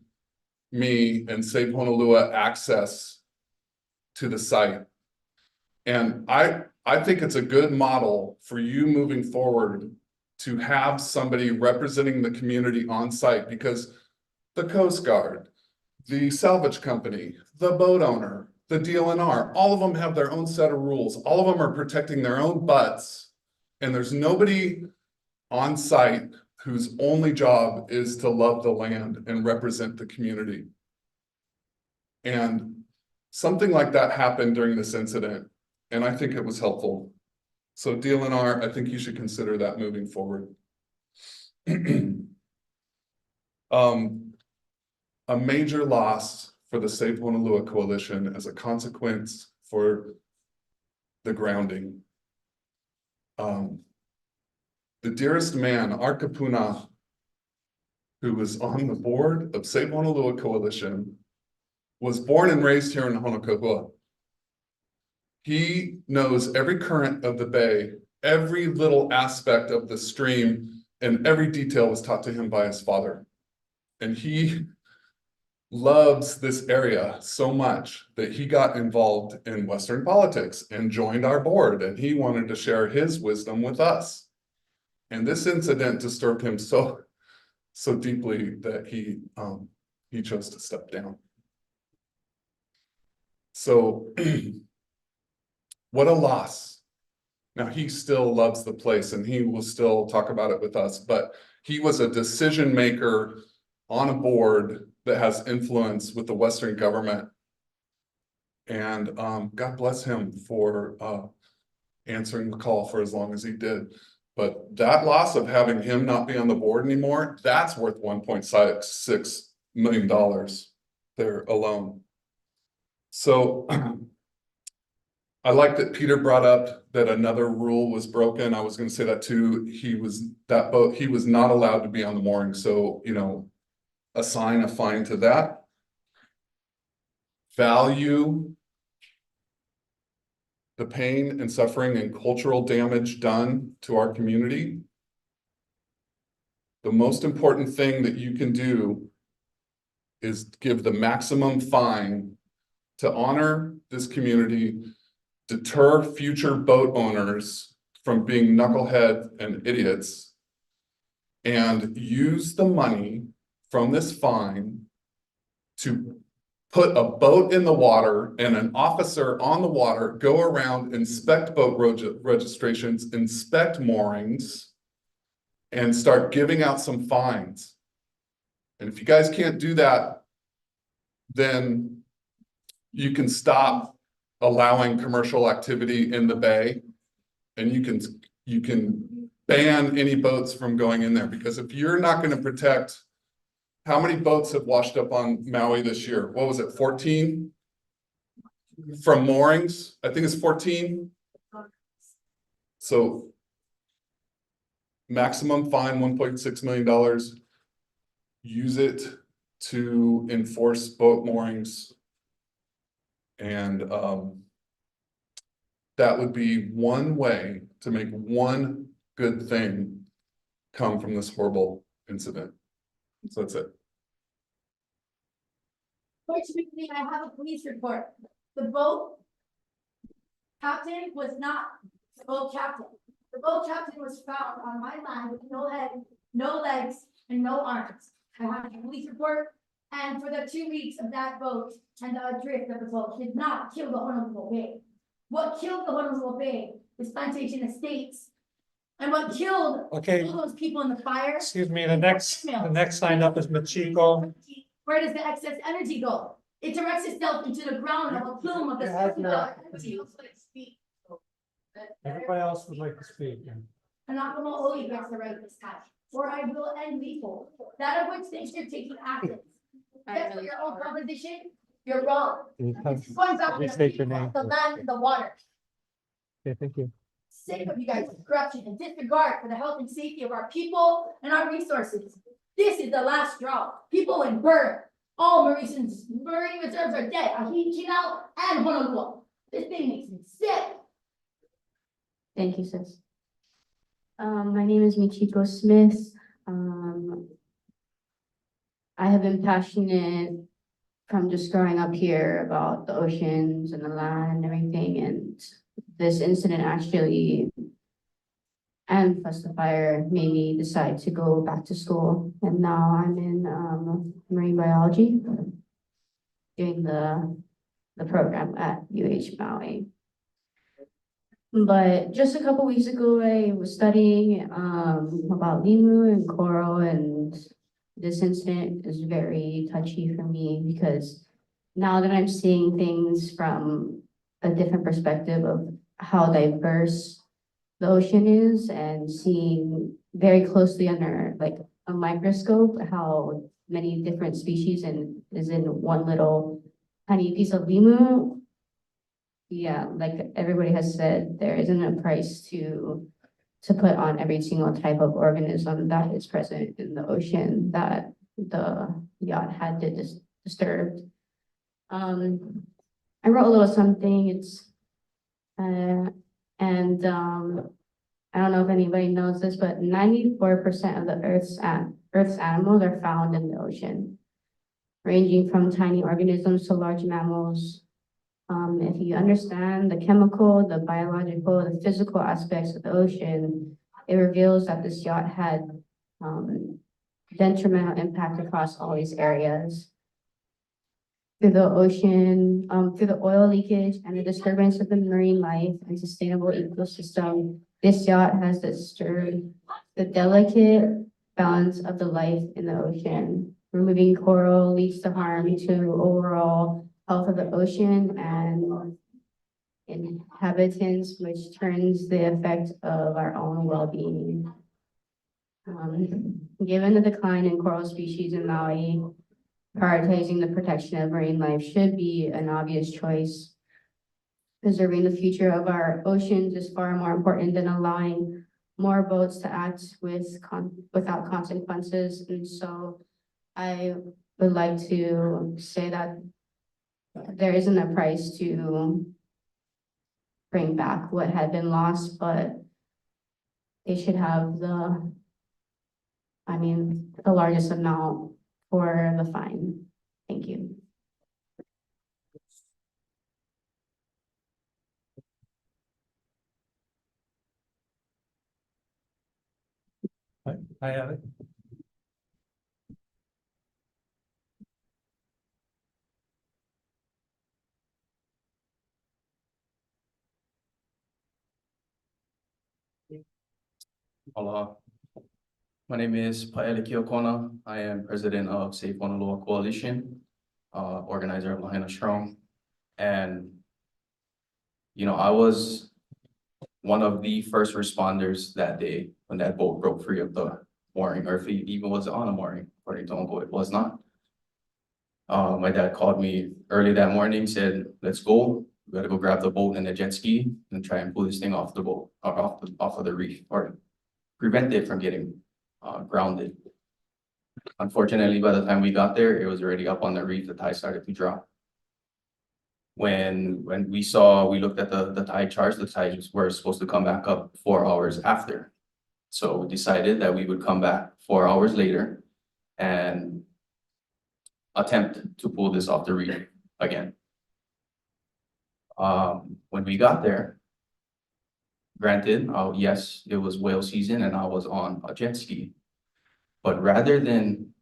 me and Save Honolua access to the site. And I think it's a good model for you moving forward to have somebody representing the community on site, because the Coast Guard, the salvage company, the boat owner, the DLNR, all of them have their own set of rules. All of them are protecting their own butts. And there's nobody on site whose only job is to love the land and represent the community. And something like that happened during this incident, and I think it was helpful. So DLNR, I think you should consider that moving forward. A major loss for the Save Honolua Coalition as a consequence for the grounding. The dearest man, Art Kapuna, who was on the board of Save Honolua Coalition, was born and raised here in Honolua. He knows every current of the bay, every little aspect of the stream, and every detail was taught to him by his father. And he loves this area so much that he got involved in Western politics and joined our board, and he wanted to share his wisdom with us. And this incident disturbed him so deeply that he chose to step down. So what a loss. Now, he still loves the place and he will still talk about it with us, but he was a decision maker on a board that has influence with the Western government. And God bless him for answering the call for as long as he did. But that loss of having him not be on the board anymore, that's worth $1.6 million there alone. So I like that Peter brought up that another rule was broken. I was going to say that too. He was not allowed to be on the mooring. So, you know, assign a fine to that. Value the pain and suffering and cultural damage done to our community. The most important thing that you can do is give the maximum fine to honor this community, deter future boat owners from being knucklehead and idiots, and use the money from this fine to put a boat in the water and an officer on the water, go around, inspect boat registrations, inspect moorings, and start giving out some fines. And if you guys can't do that, then you can stop allowing commercial activity in the bay, and you can ban any boats from going in there. Because if you're not going to protect, how many boats have washed up on Maui this year? What was it, 14? From moorings, I think it's 14. So maximum fine, $1.6 million. Use it to enforce boat moorings. And that would be one way to make one good thing come from this horrible incident. So that's it. Fortunately, I have a police report. The boat captain was not the boat captain. The boat captain was found on my land with no head, no legs, and no arms. I have a police report, and for the 2 weeks of that boat and the adrift of the boat did not kill the Honolua Bay. What killed the Honolua Bay is plantation estates. And what killed Okay. all those people in the fire. Excuse me, the next signed up is Machiko. Where does the excess energy go? It directs itself into the ground of a plume of the energy. Everybody else would like to speak. And Nakoa gets the right this time, or I will end lethal, that of which they should take action. That's for your own proposition, you're wrong. It's going back to Please state your name. the land and the water. Okay, thank you. Sick of you guys' corruption and disregard for the health and safety of our people and our resources. This is the last straw. People in burn. All marine reserves are dead. Ahikino and Honolua. This thing makes me sick. Thank you, sis. My name is Michiko Smith. I have been passionate from just growing up here about the oceans and the land and everything, and this incident actually and plus the fire made me decide to go back to school. And now I'm in marine biology, doing the program at UH Maui. But just a couple weeks ago, I was studying about limu and coral, and this incident is very touchy for me because now that I'm seeing things from a different perspective of how diverse the ocean is and seeing very closely under like a microscope how many different species and is in one little tiny piece of limu. Yeah, like everybody has said, there isn't a price to put on every single type of organism that is present in the ocean that the yacht had disturbed. I wrote a little something. It's I don't know if anybody knows this, but 94% of the Earth's animals are found in the ocean, ranging from tiny organisms to large mammals. If you understand the chemical, the biological, the physical aspects of the ocean, it reveals that this yacht had detrimental impact across all these areas. Through the ocean, through the oil leakage and the disturbance of the marine life and sustainable ecosystem, this yacht has disturbed the delicate balance of the life in the ocean. Removing coral leads to harm to overall health of the ocean and inhabitants, which turns the effect of our own well-being. Given the decline in coral species in Maui, prioritizing the protection of marine life should be an obvious choice. Preserving the future of our oceans is far more important than allowing more boats to act without consequences. And so I would like to say that there isn't a price to bring back what had been lost, but they should have the largest amount for the fine. Thank you. I have it. Aloha. My name is Paele Kiokona. I am president of Safe Honolua Coalition, organizer of Lahaina Strong. And, you know, I was one of the first responders that day when that boat broke free of the mooring, or if it even was on a mooring, according to Uncle, it was not. My dad called me early that morning, said, let's go. We gotta go grab the boat and the jet ski and try and pull this thing off the boat, or off of the reef, or prevent it from getting grounded. Unfortunately, by the time we got there, it was already up on the reef. The tide started to drop. When we looked at the tide charts, the tides were supposed to come back up 4 hours after. So we decided that we would come back 4 hours later and attempt to pull this off the reef again. When we got there, granted, yes, it was whale season and I was on a jet ski. But rather than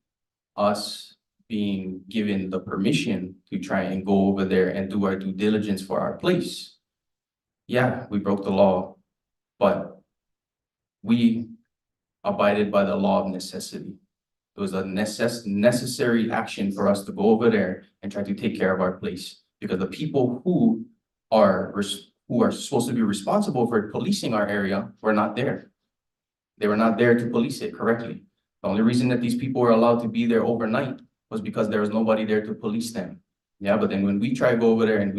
us being given the permission to try and go over there and do our due diligence for our place, yeah, we broke the law, but we abided by the law of necessity. It was a necessary action for us to go over there and try to take care of our place, because the people who are supposed to be responsible for policing our area were not there. They were not there to police it correctly. The only reason that these people were allowed to be there overnight was because there was nobody there to police them. Yeah, but then when we try to go over there and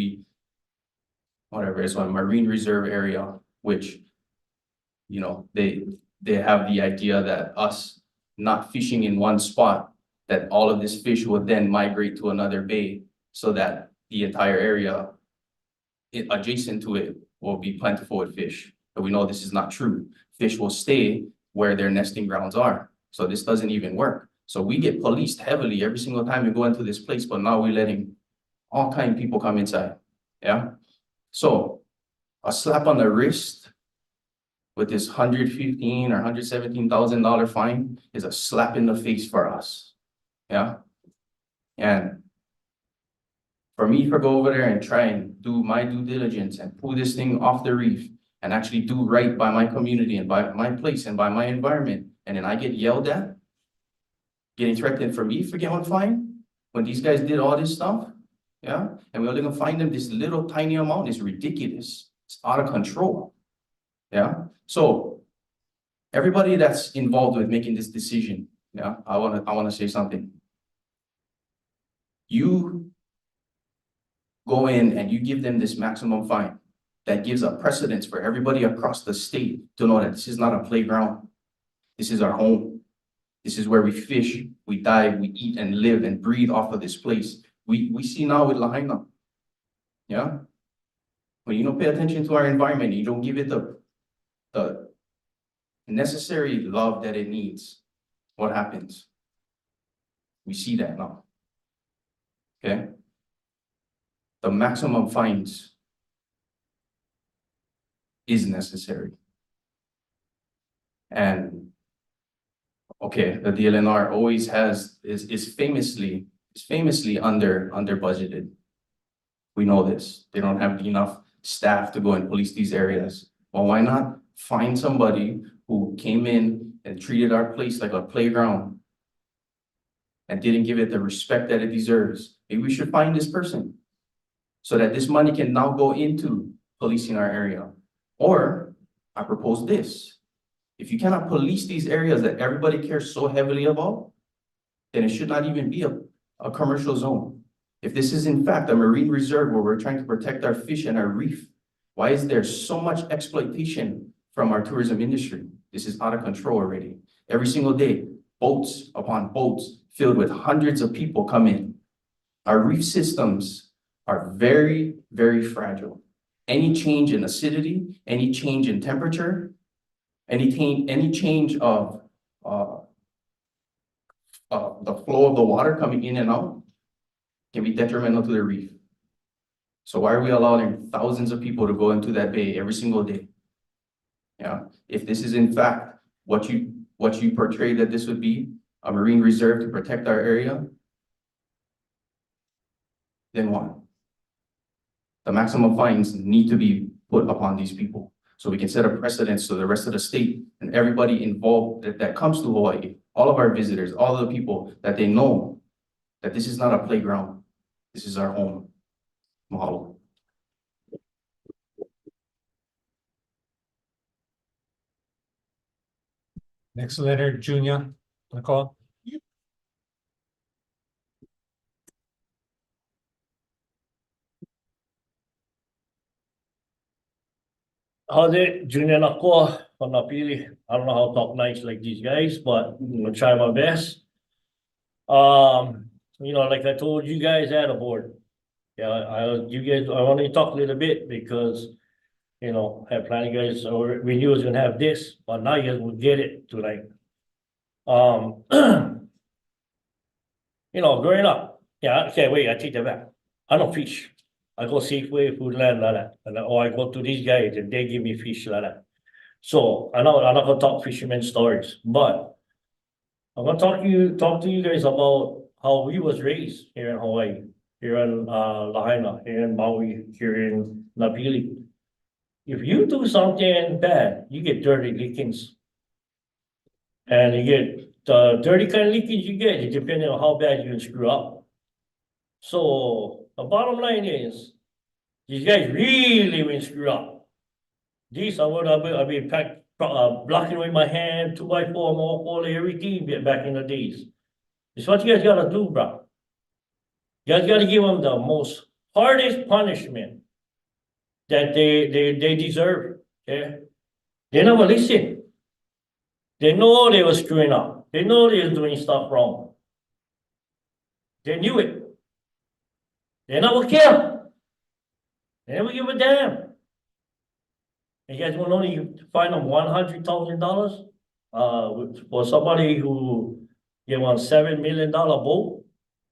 it's a marine reserve area, which, you know, they have the idea that us not fishing in one spot, that all of this fish would then migrate to another bay so that the entire area adjacent to it will be plentiful with fish. But we know this is not true. Fish will stay where their nesting grounds are. So this doesn't even work. So we get policed heavily every single time we go into this place, but now we're letting all kind of people come inside. Yeah. So a slap on the wrist with this $115,000 or $117,000 fine is a slap in the face for us. Yeah. And for me to go over there and try and do my due diligence and pull this thing off the reef and actually do right by my community and by my place and by my environment, and then I get yelled at, getting threatened for me for getting one fine, when these guys did all this stuff, yeah, and we're only gonna fine them this little tiny amount is ridiculous. It's out of control. Yeah, so everybody that's involved with making this decision, yeah, I wanna say something. You go in and you give them this maximum fine that gives a precedence for everybody across the state to know that this is not a playground. This is our home. This is where we fish, we dive, we eat and live and breathe off of this place. We see now with Lahaina. Yeah. When you don't pay attention to our environment, you don't give it the necessary love that it needs, what happens? We see that now. Okay. The maximum fines is necessary. And okay, the DLNR always is famously under budgeted. We know this. They don't have enough staff to go and police these areas. Well, why not find somebody who came in and treated our place like a playground and didn't give it the respect that it deserves? Maybe we should find this person so that this money can now go into policing our area. Or I propose this. If you cannot police these areas that everybody cares so heavily about, then it should not even be a commercial zone. If this is in fact a marine reserve where we're trying to protect our fish and our reef, why is there so much exploitation from our tourism industry? This is out of control already. Every single day, boats upon boats filled with hundreds of people come in. Our reef systems are very, very fragile. Any change in acidity, any change in temperature, any change of the flow of the water coming in and out can be detrimental to the reef. So why are we allowing thousands of people to go into that bay every single day? Yeah, if this is in fact what you portrayed that this would be, a marine reserve to protect our area, then what? The maximum fines need to be put upon these people so we can set a precedence to the rest of the state and everybody involved that comes to Hawaii, all of our visitors, all of the people, that they know that this is not a playground. This is our home. Mahalo. Next, Leonard Junior, Nakoa. How's it, Junior Nakoa from Napili? I don't know how to talk nice like these guys, but I'm gonna try my best. Like I told you guys at a board. Yeah, I want to talk a little bit because, I planning guys, or we knew was gonna have this, but now you guys will get it tonight. Growing up, yeah, okay, wait, I take that back. I don't fish. I go Safeway, Foodland, like that, or I go to these guys and they give me fish like that. So I'm not gonna talk fisherman stories, but I'm gonna talk to you guys about how we was raised here in Hawaii, here in Lahaina, here in Maui, here in Napili. If you do something bad, you get dirty lickings. And you get the dirty kind of lickings you get, depending on how bad you can screw up. So the bottom line is, these guys really will screw up. This I'll be blocking with my hand, 2x4, all everything back in the days. It's what you guys gotta do, bro. You guys gotta give them the most hardest punishment that they deserve. Okay? They never listen. They know they were screwing up. They know they were doing stuff wrong. They knew it. They never care. They never give a damn. You guys will only find them $100,000 for somebody who get $7 million boat,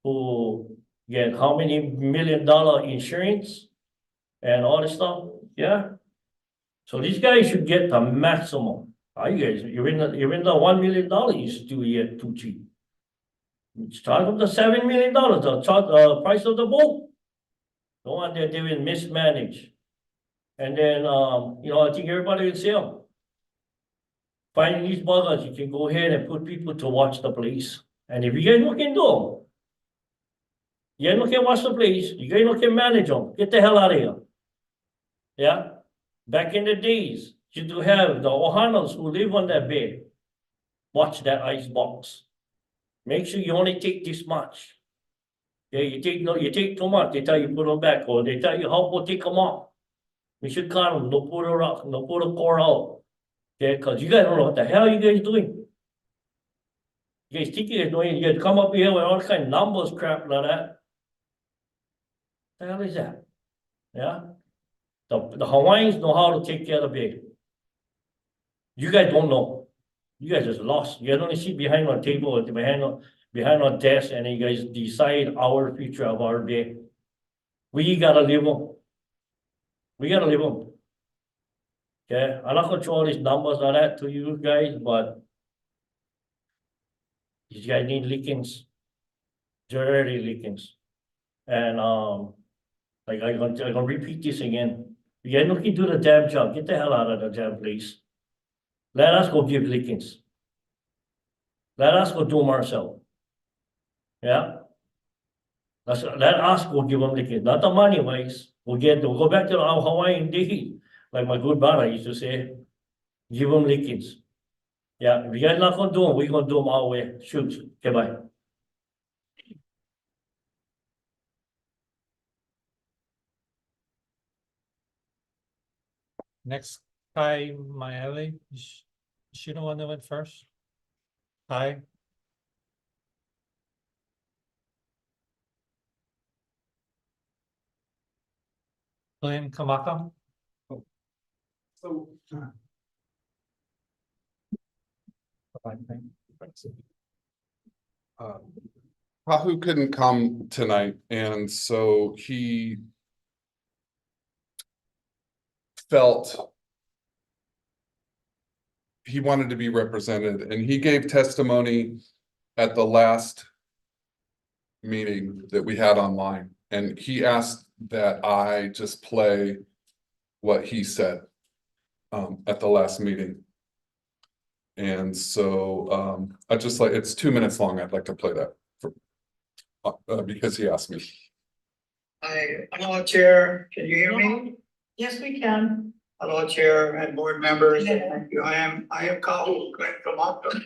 who get how many $1 million insurance and all this stuff. Yeah. So these guys should get the maximum. You guys, you're in the $1 million, you still yet too cheap. Start from the $7 million, the price of the boat. The one that they will mismanage. And then, I think everybody will see them. Finding these buggers, you can go ahead and put people to watch the place. And if you guys no can do, you guys no can watch the place, you guys no can manage them, get the hell out of here. Yeah? Back in the days, you do have the Ohanas who live on that bay. Watch that ice box. Make sure you only take this much. Yeah, you take too much, they tell you put them back, or they tell you how to take them off. We should cut them, no put a rock, no put a core out. Okay, because you guys don't know what the hell you guys doing. You guys think you guys doing, you guys come up here with all kind of numbers crap like that. The hell is that? Yeah? The Hawaiians know how to take care of the bay. You guys don't know. You guys just lost. You guys only sit behind a table or behind a desk and you guys decide our future of our bay. We gotta live them. We gotta live them. Okay, I'm not control these numbers like that to you guys, but these guys need lickings. Dirty lickings. And like I'm gonna repeat this again. You guys don't do the damn job. Get the hell out of the damn place. Let us go give lickings. Let us go do them ourselves. Yeah? Let us go give them lickings. Not the money wise. We'll go back to our Hawaiian days. Like my good brother used to say, give them lickings. Yeah, if you guys not gonna do them, we're gonna do them our way. Shoot. Okay, bye. Next, Kai Maele, is she the one that went first? Kai? Glenn Kamaka? So. Pahu couldn't come tonight, and so he felt he wanted to be represented, and he gave testimony at the last meeting that we had online, and he asked that I just play what he said at the last meeting. And so I just like, it's 2 minutes long. I'd like to play that for, because he asked me. Hello, Chair. Can you hear me? Yes, we can. Hello, Chair and board members. Thank you. I am Kahu Kamaka.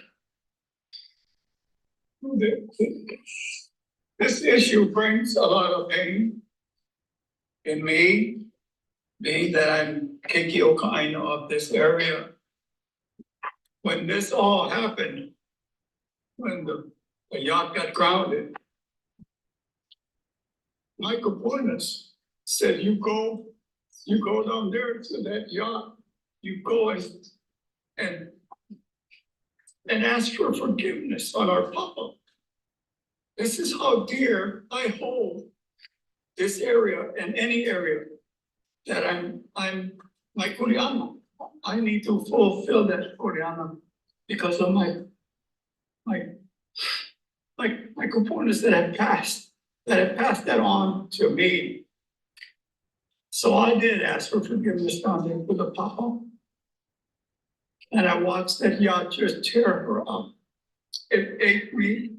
This issue brings a lot of pain in me, being that I'm Keiki Okaino of this area. When this all happened, when the yacht got grounded, Michael Pornas said, you go down there to that yacht, you go and ask for forgiveness on our papa. This is how dear I hold this area and any area that I'm my Kuriana. I need to fulfill that Kuriana because of my components that have passed that on to me. So I did ask for forgiveness down there with the papa. And I watched that yacht just tear her up. It ate me.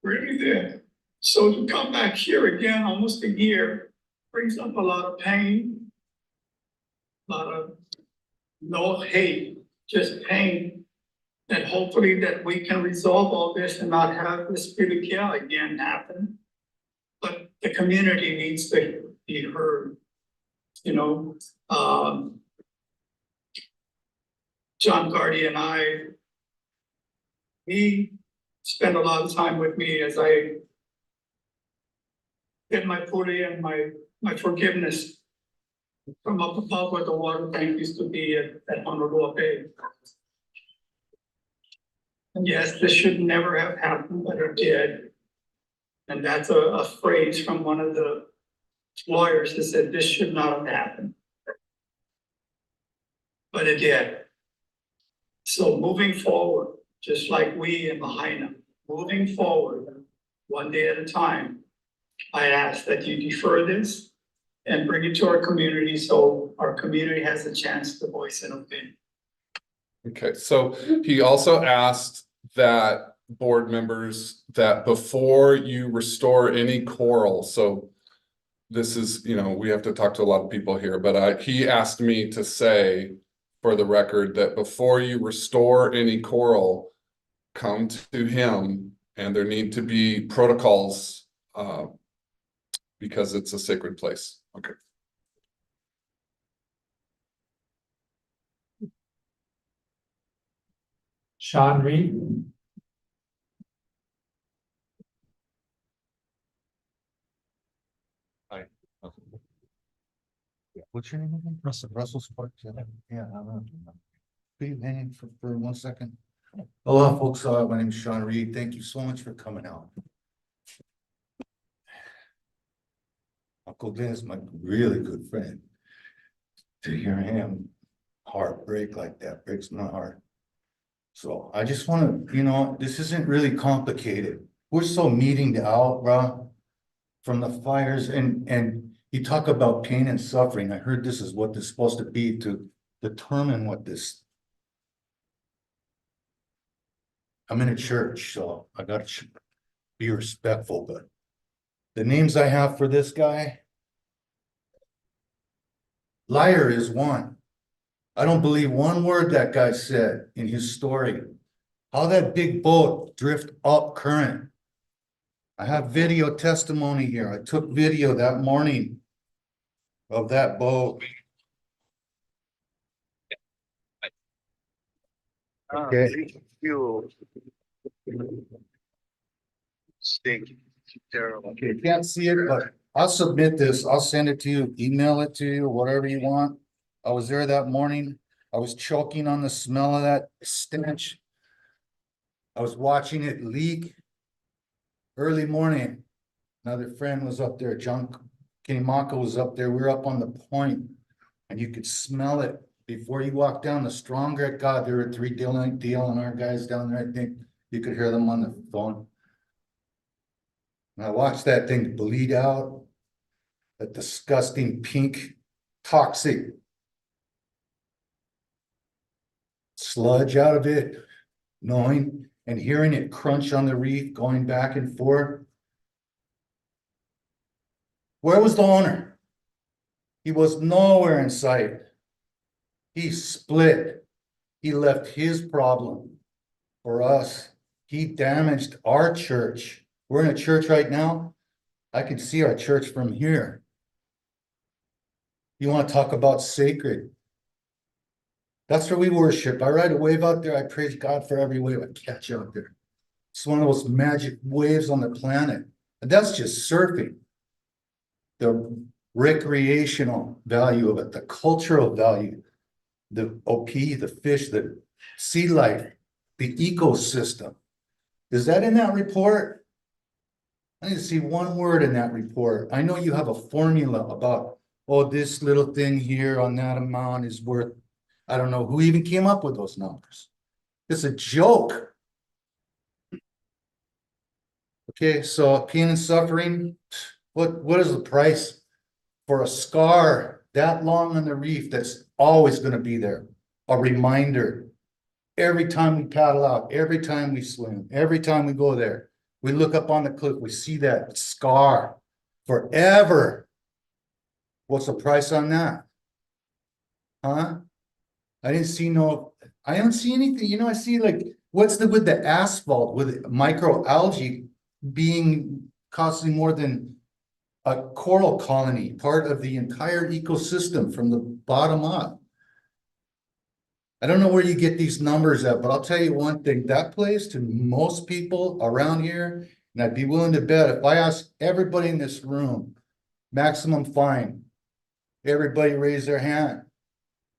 Really did. So to come back here again, almost a year, brings up a lot of pain, a lot of no hate, just pain. And hopefully that we can resolve all this and not have this Pilikia again happen. But the community needs to be heard. You know, John Gardy and he spent a lot of time with me as I did my puli and my forgiveness from up above where the water tank used to be at Honolua Bay. And yes, this should never have happened, but it did. And that's a phrase from one of the lawyers that said this should not have happened. but it did. So moving forward, just like we in Lahaina, moving forward, one day at a time, I ask that you defer this and bring it to our community so our community has a chance to voice an opinion. Okay, so he also asked that board members that before you restore any coral, so this is, you know, we have to talk to a lot of people here, but he asked me to say for the record that before you restore any coral, come to him, and there need to be protocols because it's a sacred place. Okay. Sean Reed. Yeah, what's your name again? Russell Sparks. Yeah, I don't know. Could you hang for 1 second? Hello, folks. My name is Sean Reed. Thank you so much for coming out. Uncle Dan is my really good friend. To hear him heartbreak like that breaks my heart. So I just want to, you know, this isn't really complicated. We're so meeting out, bro, from the fires, and you talk about pain and suffering. I heard this is what this is supposed to be to determine what this. I'm in a church, so I gotta be respectful, but the names I have for this guy. Liar is one. I don't believe one word that guy said in his story. How that big boat drift up current. I have video testimony here. I took video that morning of that boat. Okay. Stinky. Terrible. Okay, you can't see it, but I'll submit this. I'll send it to you, email it to you, whatever you want. I was there that morning. I was choking on the smell of that stench. I was watching it leak. Early morning, another friend was up there, John Kinimaka was up there. We were up on the point, and you could smell it before you walk down. The stronger it got, there were 3 DLNR guys down there. I think you could hear them on the phone. And I watched that thing bleed out, that disgusting pink, toxic sludge out of it, knowing and hearing it crunch on the reef, going back and forth. Where was the owner? He was nowhere in sight. He split. He left his problem for us. He damaged our church. We're in a church right now. I can see our church from here. You want to talk about sacred? That's where we worship. I ride a wave out there. I praise God for every wave I catch out there. It's one of those magic waves on the planet. And that's just surfing. The recreational value of it, the cultural value, the OP, the fish, the sea life, the ecosystem. Is that in that report? I need to see one word in that report. I know you have a formula about, oh, this little thing here on that amount is worth, I don't know who even came up with those numbers. It's a joke. Okay, so pain and suffering, what is the price for a scar that long on the reef that's always going to be there? A reminder. Every time we paddle out, every time we swim, every time we go there, we look up on the cliff, we see that scar forever. What's the price on that? Huh? I didn't see I don't see anything. You know, I see like, what's with the asphalt with microalgae being costing more than a coral colony, part of the entire ecosystem from the bottom up. I don't know where you get these numbers at, but I'll tell you one thing, that place to most people around here, and I'd be willing to bet if I ask everybody in this room, maximum fine, everybody raise their hand.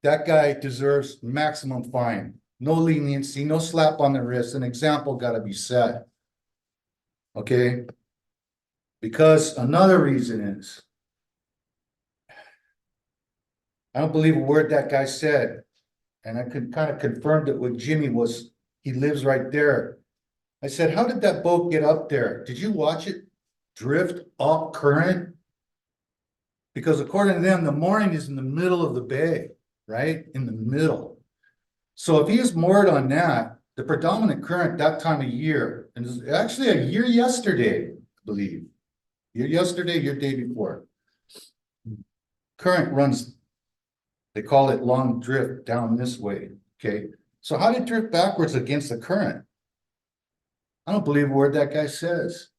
That guy deserves maximum fine, no leniency, no slap on the wrist, an example gotta be set. Okay? Because another reason is, I don't believe a word that guy said. and I could kind of confirmed it with Jimmy was, he lives right there. I said, how did that boat get up there? Did you watch it drift up current? Because according to them, the mooring is in the middle of the bay, right? In the middle. So if he is moored on that, the predominant current that time of year, and it's actually a year yesterday, I believe. Year yesterday, year day before. Current runs, they call it long drift down this way, okay? So how did it drift backwards against the current? I don't believe a word that guy says.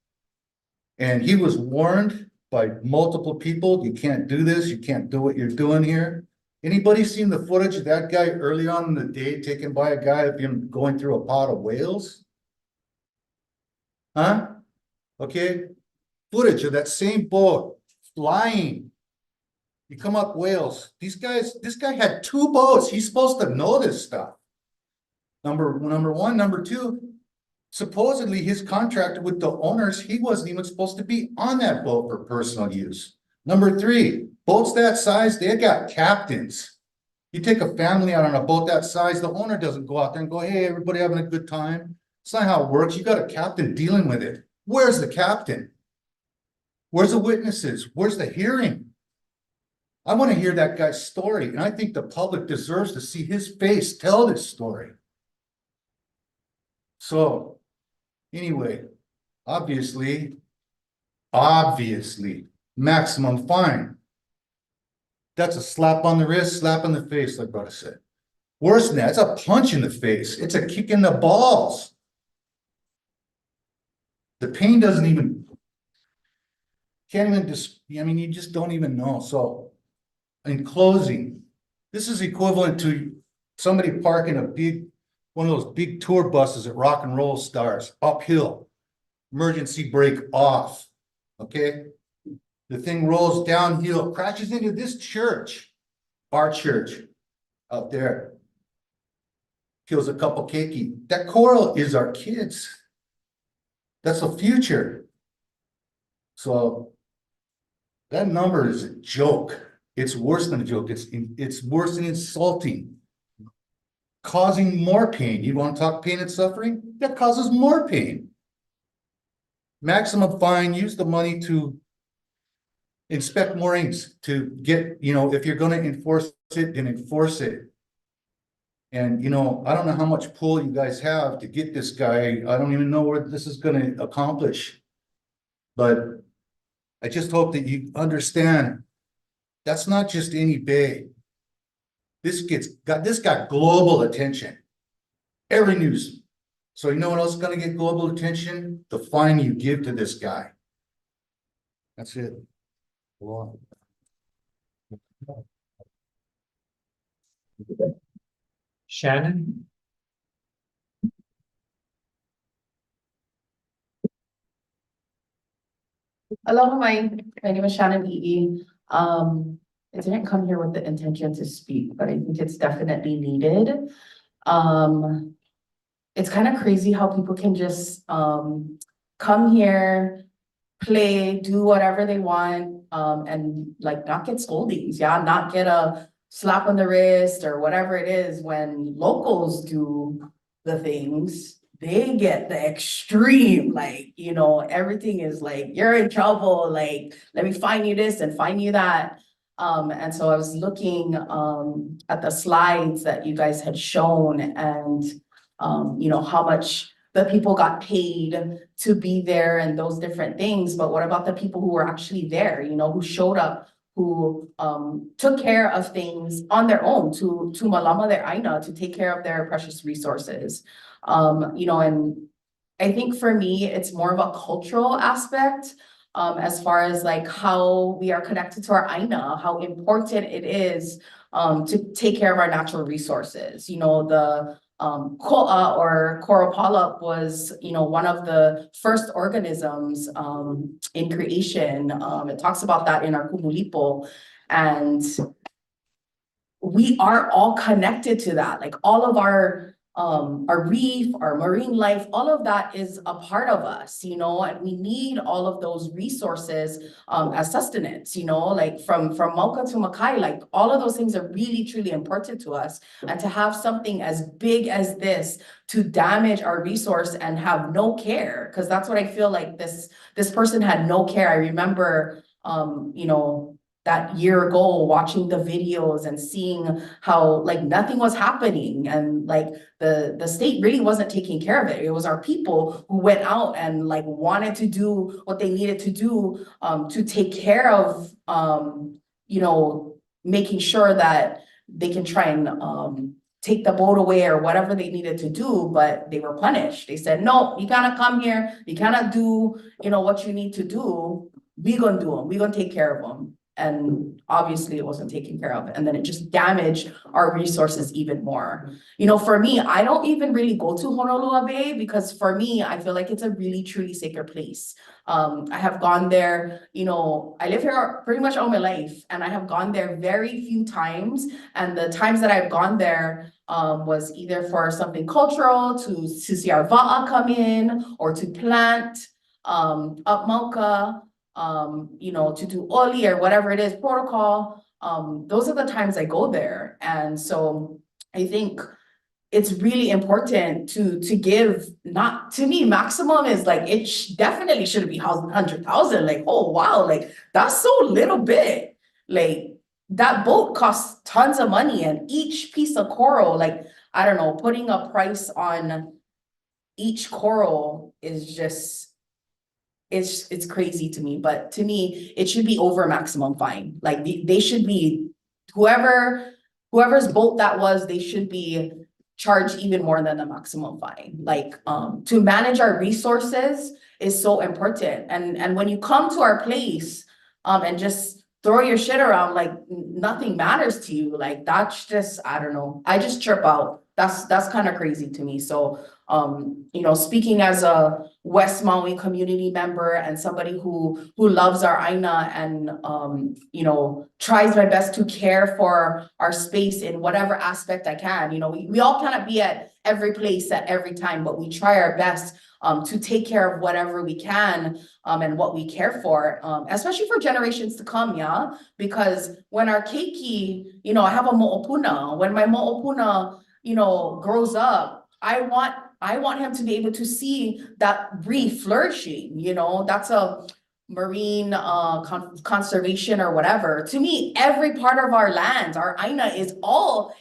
And he was warned by multiple people, you can't do this, you can't do what you're doing here. Anybody seen the footage of that guy early on in the day taken by a guy of him going through a pod of whales? Huh? Okay, footage of that same boat flying. You come up whales. These guys, this guy had 2 boats. He's supposed to know this stuff. Number one, number two, supposedly his contract with the owners, he wasn't even supposed to be on that boat for personal use. Number 3, boats that size, they got captains. You take a family out on a boat that size, the owner doesn't go out there and go, hey, everybody having a good time. It's not how it works. You got a captain dealing with it. Where's the captain? Where's the witnesses? Where's the hearing? I want to hear that guy's story, and I think the public deserves to see his face tell this story. So, anyway, obviously, maximum fine. That's a slap on the wrist, slap on the face, like brother said. Worse than that, it's a punch in the face. It's a kick in the balls. The pain doesn't even, can't even just, I mean, you just don't even know. So, in closing, this is equivalent to somebody parking one of those big tour buses at Rock and Roll Stars, uphill, emergency brake off, okay? The thing rolls downhill, crashes into this church, our church, out there. Kills a couple keiki. That coral is our kids. That's the future. So, that number is a joke. It's worse than a joke. It's worse than insulting. Causing more pain. You want to talk pain and suffering? That causes more pain. Maximum fine, use the money to inspect moorings, to get, if you're going to enforce it, then enforce it. And, I don't know how much pull you guys have to get this guy. I don't even know what this is going to accomplish. But I just hope that you understand that's not just any bay. This got global attention. Every news. So you know what else is going to get global attention? The fine you give to this guy. That's it. Wow. Shannon? Hello, my name is Shannon Ii. I didn't come here with the intention to speak, but I think it's definitely needed. It's kind of crazy how people can just come here, play, do whatever they want, and like not get scoldings, not get a slap on the wrist or whatever it is. When locals do the things, they get the extreme, like, everything is like, you're in trouble, like, let me fine you this and fine you that. And so I was looking at the slides that you guys had shown and, how much the people got paid to be there and those different things. But what about the people who were actually there, who showed up, who took care of things on their own to malama their aina, to take care of their precious resources? And I think for me, it's more of a cultural aspect. As far as like how we are connected to our aina, how important it is to take care of our natural resources. The koa or coral polyp was, one of the first organisms in creation. It talks about that in our kumulipo, and we are all connected to that. Like all of our our reef, our marine life, all of that is a part of us, you know, and we need all of those resources as sustenance, you know, like from Mauka to Makai, like all of those things are really truly important to us. And to have something as big as this to damage our resource and have no care, because that's what I feel like this person had no care. I remember you know, that year ago, watching the videos and seeing how like nothing was happening, and like the state really wasn't taking care of it. It was our people who went out and like wanted to do what they needed to do to take care of you know, making sure that they can try and take the boat away or whatever they needed to do, but they were punished. They said, no, you cannot come here, you cannot do, you know, what you need to do. We gonna do them, we gonna take care of them. And obviously it wasn't taken care of, and then it just damaged our resources even more. You know, for me, I don't even really go to Honolua Bay, because for me, I feel like it's a really truly sacred place. I have gone there, you know, I live here pretty much all my life, and I have gone there very few times, and the times that I've gone there was either for something cultural, to see our va'a come in, or to plant up Mauka, you know, to do oli or whatever it is, protocol. Those are the times I go there. And so I think it's really important to give, not, to me, maximum is like, it definitely shouldn't be 100,000. Like, oh wow, like that's so little bit. Like that boat costs tons of money, and each piece of coral, like, I don't know, putting a price on each coral is just, it's crazy to me. But to me, it should be over maximum fine. Like they should be, whoever's boat that was, they should be charged even more than the maximum fine. Like to manage our resources is so important. And when you come to our place and just throw your shit around like nothing matters to you, like that's just, I don't know, I just chirp out. That's kind of crazy to me. So you know, speaking as a West Maui community member and somebody who loves our aina, and you know, tries my best to care for our space in whatever aspect I can. You know, we all cannot be at every place at every time, but we try our best to take care of whatever we can and what we care for, especially for generations to come, yeah? Because when our keiki, you know, I have a mo'opuna, when my mo'opuna, you know, grows up, I want him to be able to see that reef flourishing, you know, that's a marine conservation or whatever. To me, every part of our land, our aina is all,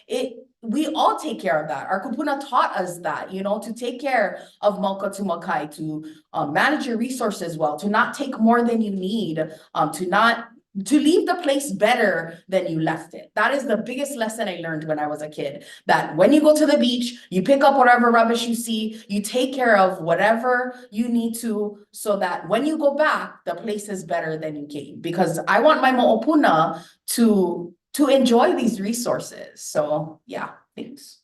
we all take care of that. Our kupuna taught us that, you know, to take care of Mauka to Makai, to manage your resources well, to not take more than you need, to leave the place better than you left it. That is the biggest lesson I learned when I was a kid, that when you go to the beach, you pick up whatever rubbish you see, you take care of whatever you need to, so that when you go back, the place is better than you came. Because I want my mo'opuna to enjoy these resources. So yeah, thanks.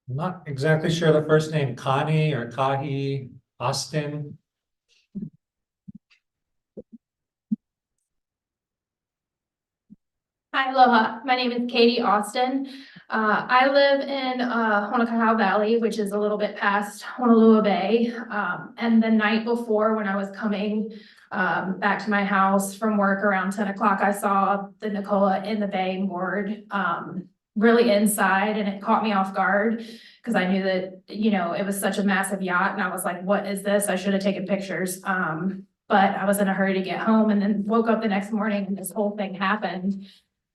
I'm not exactly sure the first name, Connie or Kahi, Austin. Hi, aloha. My name is Katie Austin. I live in Honolua Valley, which is a little bit past Honolua Bay. And the night before, when I was coming back to my house from work around 10 o'clock, I saw the Nakoa in the bay moored really inside, and it caught me off guard because I knew that, you know, it was such a massive yacht, and I was like, what is this? I should have taken pictures. But I was in a hurry to get home, and then woke up the next morning and this whole thing happened.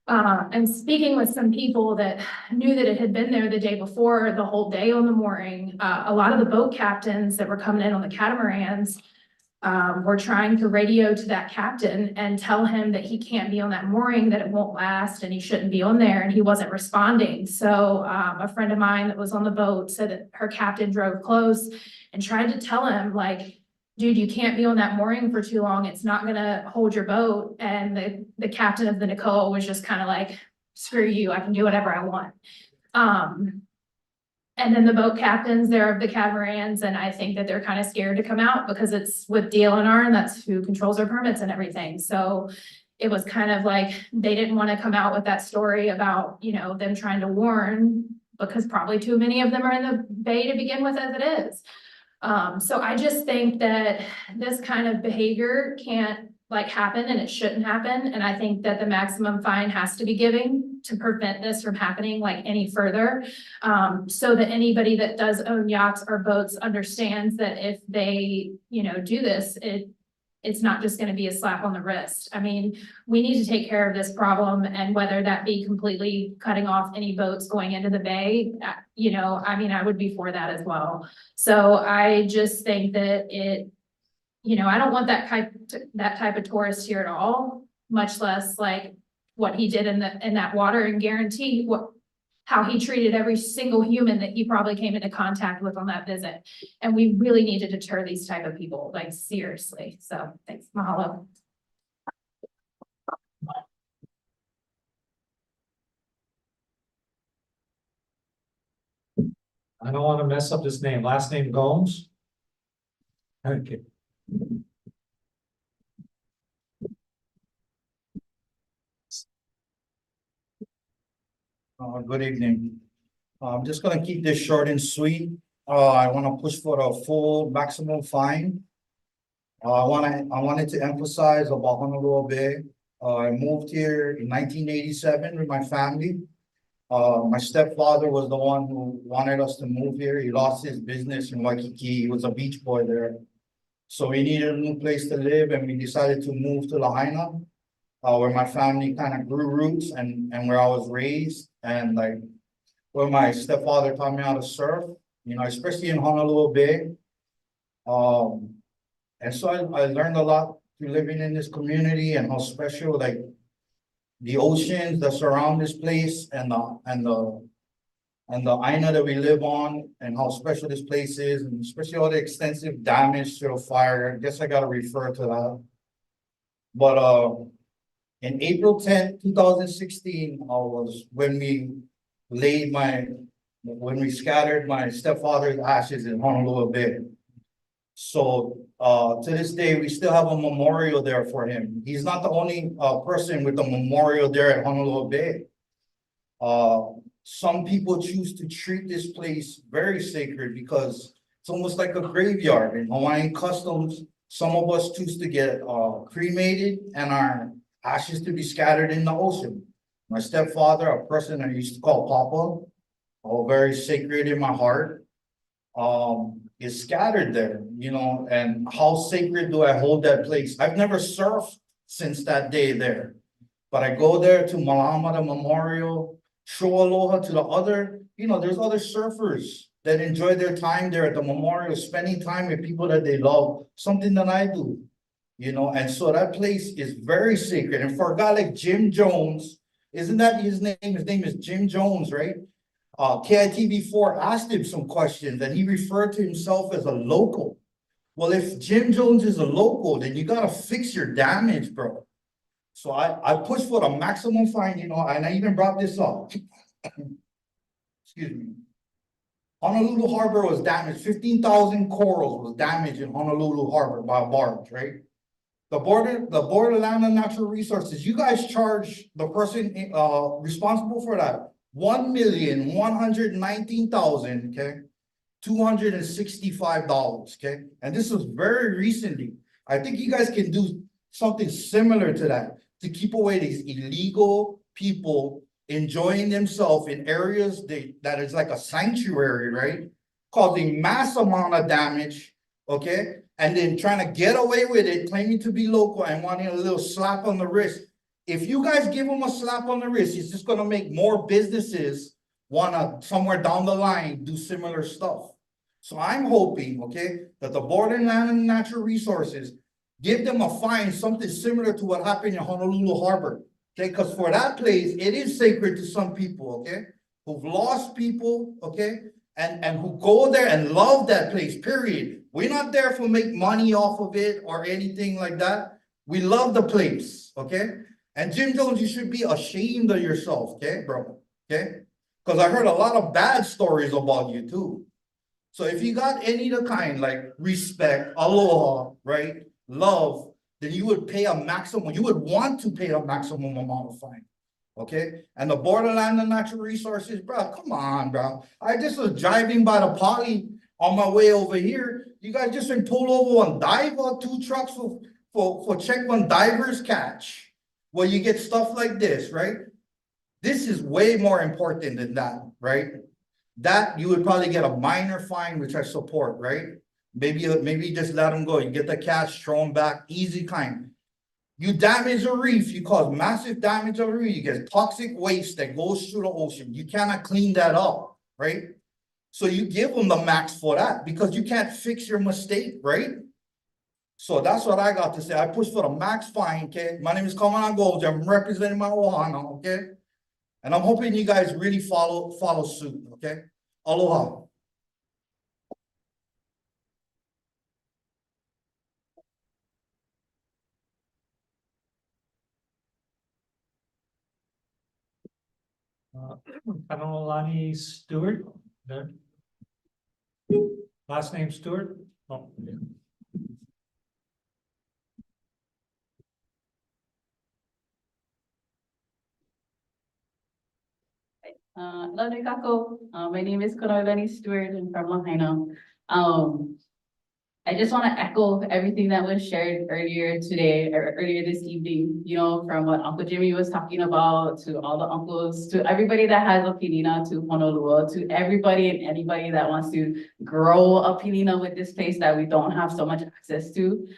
And speaking with some people that knew that it had been there the day before, the whole day on the mooring, a lot of the boat captains that were coming in on the catamarans were trying to radio to that captain and tell him that he can't be on that mooring, that it won't last, and he shouldn't be on there, and he wasn't responding. So a friend of mine that was on the boat said that her captain drove close and tried to tell him, like, dude, you can't be on that mooring for too long. It's not gonna hold your boat. And the captain of the Nakoa was just kind of like, screw you, I can do whatever I want. And And then the boat captains, they're of the catamarans, and I think that they're kind of scared to come out because it's with DLNR and that's who controls our permits and everything. So it was kind of like, they didn't want to come out with that story about, you know, them trying to warn because probably too many of them are in the bay to begin with as it is. So I just think that this kind of behavior can't like happen and it shouldn't happen. And I think that the maximum fine has to be given to prevent this from happening like any further. So that anybody that does own yachts or boats understands that if they, you know, do this, it's not just gonna be a slap on the wrist. I mean, we need to take care of this problem, and whether that be completely cutting off any boats going into the bay, you know, I mean, I would be for that as well. So I just think that you know, I don't want that type of tourist here at all, much less like what he did in that water, and guarantee how he treated every single human that he probably came into contact with on that visit. And we really need to deter these type of people, like seriously. So thanks, mahalo. I don't want to mess up this name. Last name Gomes? Okay. Good evening. I'm just gonna keep this short and sweet. I wanna push for a full maximum fine. I wanted to emphasize about Honolua Bay. I moved here in 1987 with my family. My stepfather was the one who wanted us to move here. He lost his business in Waikiki. He was a beach boy there. So we needed a new place to live, and we decided to move to Lahaina, where my family kind of grew roots and where I was raised, and like where my stepfather taught me how to surf, you know, especially in Honolua Bay. And so I learned a lot through living in this community and how special like the oceans that surround this place and the Aina that we live on, and how special this place is, and especially all the extensive damage to the fire. I guess I gotta refer to that. But in April 10th, 2016, was when we scattered my stepfather's ashes in Honolua Bay. So to this day, we still have a memorial there for him. He's not the only person with a memorial there at Honolua Bay. Some people choose to treat this place very sacred because it's almost like a graveyard. In Hawaiian customs, some of us choose to get cremated and our ashes to be scattered in the ocean. My stepfather, a person I used to call Papa, very sacred in my heart, is scattered there, you know. And how sacred do I hold that place? I've never surfed since that day there, but I go there to Malama, the memorial, show aloha to the other, you know, there's other surfers that enjoy their time there at the memorial, spending time with people that they love, something that I do, you know. And so that place is very sacred. And for a guy like Jim Jones, isn't that his name? His name is Jim Jones, right? KITV4 asked him some questions and he referred to himself as a local. Well, if Jim Jones is a local, then you gotta fix your damage, bro. So I pushed for the maximum fine, you know, and I even brought this up. Excuse me. Honolulu Harbor was damaged. 15,000 corals was damaged in Honolulu Harbor by a barge, right? The Borderland and Natural Resources, you guys charge the person responsible for that $1,119,000, okay, $265, okay, and this was very recently. I think you guys can do something similar to that to keep away these illegal people enjoying themselves in areas that is like a sanctuary, right? Causing mass amount of damage, okay, and then trying to get away with it, claiming to be local and wanting a little slap on the wrist. If you guys give them a slap on the wrist, it's just gonna make more businesses wanna somewhere down the line do similar stuff. So I'm hoping, okay, that the Borderland and Natural Resources give them a fine, something similar to what happened in Honolulu Harbor. Okay, because for that place, it is sacred to some people, okay, who've lost people, okay, and who go there and love that place, period. We're not there to make money off of it or anything like that. We love the place, okay? And Jim Jones, you should be ashamed of yourself, okay, bro? Okay? Cause I heard a lot of bad stories about you too. So if you got any of the kind, like respect, aloha, right, love, then you would pay a maximum, you would want to pay a maximum amount of fine. Okay, and the borderland and natural resources, bro, come on, bro. I just was driving by the poly on my way over here. You guys just been pulled over on diver, 2 trucks for check when divers catch. Where you get stuff like this, right? This is way more important than that, right? That you would probably get a minor fine, which I support, right? Maybe just let them go. You get the cash, throw them back, easy kind. You damage a reef, you cause massive damage on the reef, you get toxic waste that goes through the ocean. You cannot clean that up, right? So you give them the max for that because you can't fix your mistake, right? So that's what I got to say. I push for the max fine, okay? My name is Commandant Gold. I'm representing my Ohana, okay? And I'm hoping you guys really follow suit, okay? Aloha. Kanolani Stewart, there. Last name Stewart? Oh, yeah. Hello, Nikako. My name is Kanolani Stewart and from Lahaina. I just want to echo everything that was shared earlier today, or earlier this evening, you know, from what Uncle Jimmy was talking about, to all the uncles, to everybody that has a pinina, to Honolua, to everybody and anybody that wants to grow a pinina with this place that we don't have so much access to.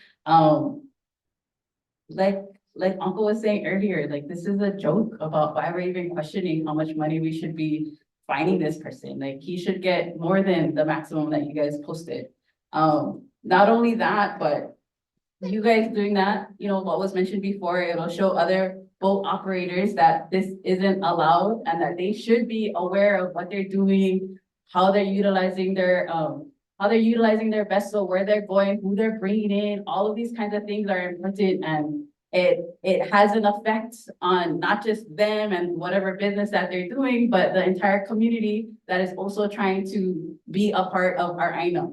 Like Uncle was saying earlier, like this is a joke about why we're even questioning how much money we should be fining this person. Like he should get more than the maximum that you guys posted. Not only that, but you guys doing that, you know, what was mentioned before, it'll show other boat operators that this isn't allowed and that they should be aware of what they're doing, how they're utilizing their vessel, where they're going, who they're bringing in. All of these kinds of things are important, and it has an effect on not just them and whatever business that they're doing, but the entire community that is also trying to be a part of our Aina.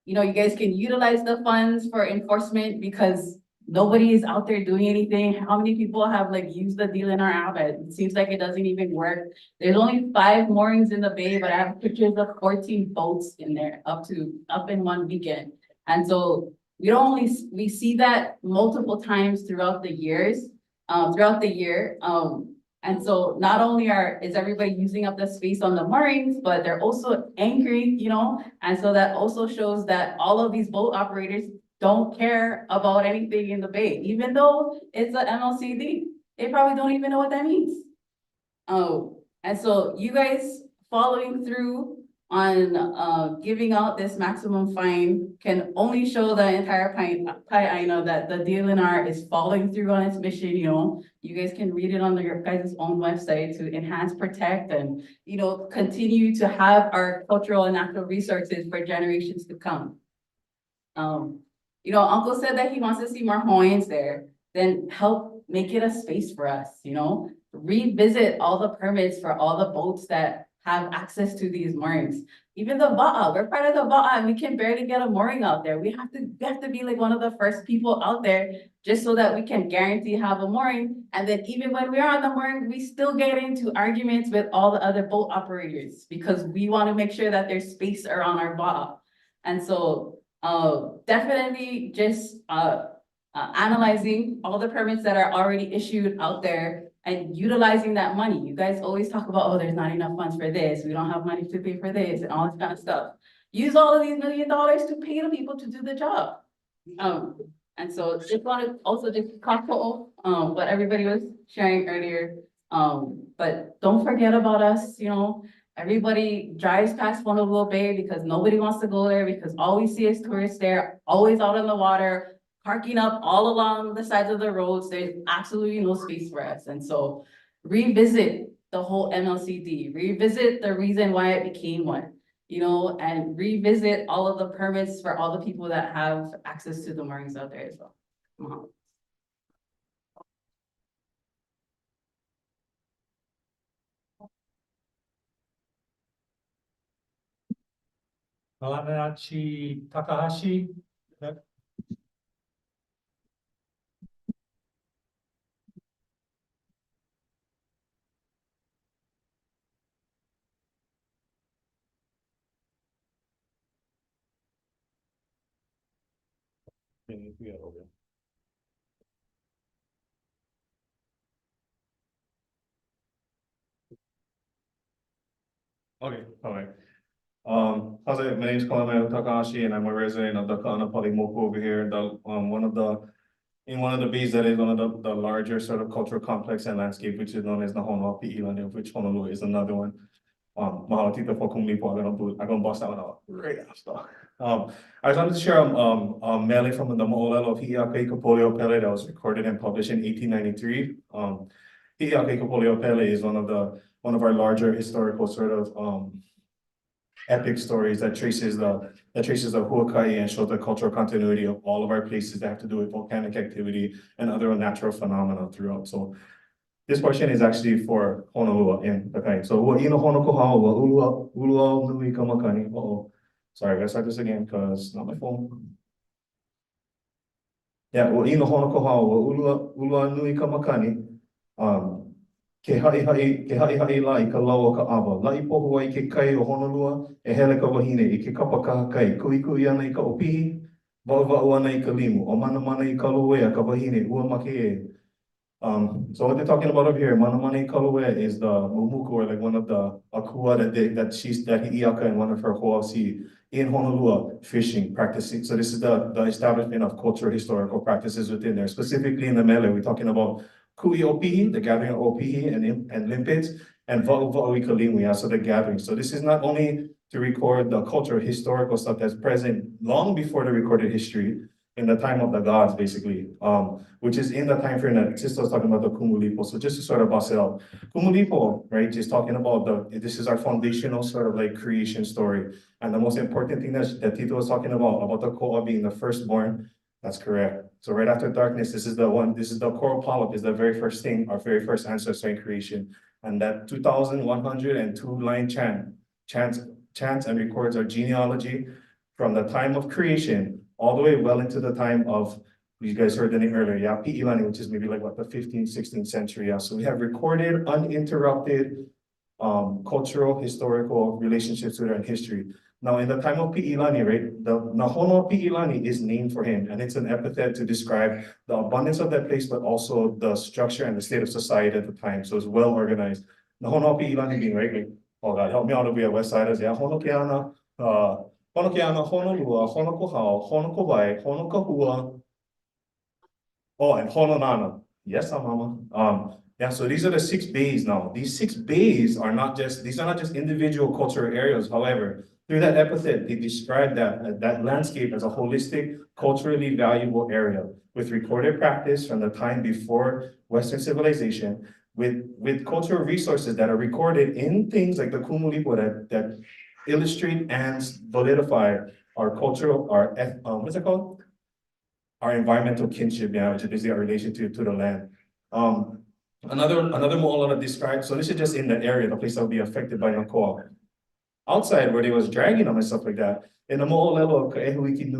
You know, you guys can utilize the funds for enforcement because nobody is out there doing anything. How many people have like used the BLNR app? It seems like it doesn't even work. There's only 5 moorings in the bay, but I have pictures of 14 boats in there up in one weekend. And so we see that multiple times throughout the year. And so not only is everybody using up the space on the moorings, but they're also angry, you know? And so that also shows that all of these boat operators don't care about anything in the bay, even though it's an MLCD. They probably don't even know what that means. And so you guys following through on giving out this maximum fine can only show the entire Aina that the DLNR is following through on its mission. You know, you guys can read it on your guys' own website to enhance, protect, and, you know, continue to have our cultural and natural resources for generations to come. You know, Uncle said that he wants to see more Hawaiians there. Then help make it a space for us, you know, revisit all the permits for all the boats that have access to these moorings. Even the Va'a, we're part of the Va'a and we can barely get a mooring out there. We have to be like one of the first people out there just so that we can guarantee have a mooring. And then even when we're on the mooring, we still get into arguments with all the other boat operators because we want to make sure that there's space around our Va'a. And so definitely just analyzing all the permits that are already issued out there and utilizing that money. You guys always talk about, oh, there's not enough funds for this. We don't have money to pay for this and all this kind of stuff. Use all of these $1 million to pay the people to do the job. And so just want to also just couple what everybody was sharing earlier. But don't forget about us, you know. Everybody drives past Honolua Bay because nobody wants to go there because all we see is tourists there, always out on the water, parking up all along the sides of the roads. There's absolutely no space for us. And so revisit the whole MLCD, revisit the reason why it became one, you know, and revisit all of the permits for all the people that have access to the moorings out there as well. Come on. Malanachi Takahashi. Yep. Okay, all right. How's it? My name is Colin Takahashi, and I'm a resident of the Ka'anapali Moku over here. One of the bays that is one of the larger sort of cultural complex and landscape, which is known as the Honolua Island, of which Honolulu is another one. Mahalo tika for kumlipo. I'm gonna bust that one out right after. I just wanted to share a mele from the Mo'olelo of Hi'iaka Ikapoleo Pele that was recorded and published in 1893. Hi'iaka Ikapoleo Pele is one of our larger historical sort of epic stories that traces the Huakai and shows the cultural continuity of all of our places that have to do with volcanic activity and other natural phenomena throughout. So this portion is actually for Honolua in Hawaii. So wa ino honokoha wa ulua nui kamakani. Uh-oh. Sorry, I gotta start this again because not my phone. Yeah, wa ino honokoha wa ulua nui kamakani. Ke hai la I ka lau o ka awa. La I pohu ai ke kai o Honolua, e hele ka wahine I ke kapa ka kai. Kui ana I ka opihi, wau ana I ka limu. O mana I ka loea ka wahine, ua make e. So what they're talking about over here, mana I ka loea is the mumuku, or like one of the akua that Hi'iaka and one of her ho'osi in Honolua fishing, practicing. So this is the establishment of cultural historical practices within there. Specifically in the mele, we're talking about Ku'i Opihi, the gathering of Opihi and limpets, and Va'u'i Kalimu, so the gathering. So this is not only to record the cultural historical stuff that's present long before the recorded history, in the time of the gods, basically, which is in the time frame that Sister was talking about the Kumulipo. So just to sort of bust it out, Kumulipo, right, just talking about this is our foundational sort of like creation story. And the most important thing that Tito was talking about the Koa being the firstborn, that's correct. So right after darkness, this is the coral polyp is the very first thing, our very first ancestor in creation. And that 2,102 line chants and records our genealogy from the time of creation all the way well into the time of, you guys heard the name earlier, yeah, Pi'ilani, which is maybe like what, the 15th, 16th century, yeah. So we have recorded, uninterrupted cultural, historical relationships with our history. Now, in the time of Pi'ilani, right, the Nahono Pi'ilani is named for him, and it's an epithet to describe the abundance of that place, but also the structure and the state of society at the time. So it's well organized. Nahono Pi'ilani being, right, like, oh God, help me out to be a West Siders, yeah, Honokeana, Honolua, Honokohau, Honokowai, Honokahua, oh, and Hononana. Yes, Mama. Yeah, so these are the 6 bays now. These 6 bays are not just individual cultural areas. However, through that epithet, they describe that landscape as a holistic, culturally valuable area with recorded practice from the time before Western civilization, with cultural resources that are recorded in things like the Kumulipo that illustrate and solidify our cultural, what's it called? Our environmental kinship, yeah, which is basically our relation to the land. Another mo'olelo described, so this is just in the area, the place that will be affected by Nakoa. Outside where they was dragging them and stuff like that, in the mo'olelo of Ka'ehuiki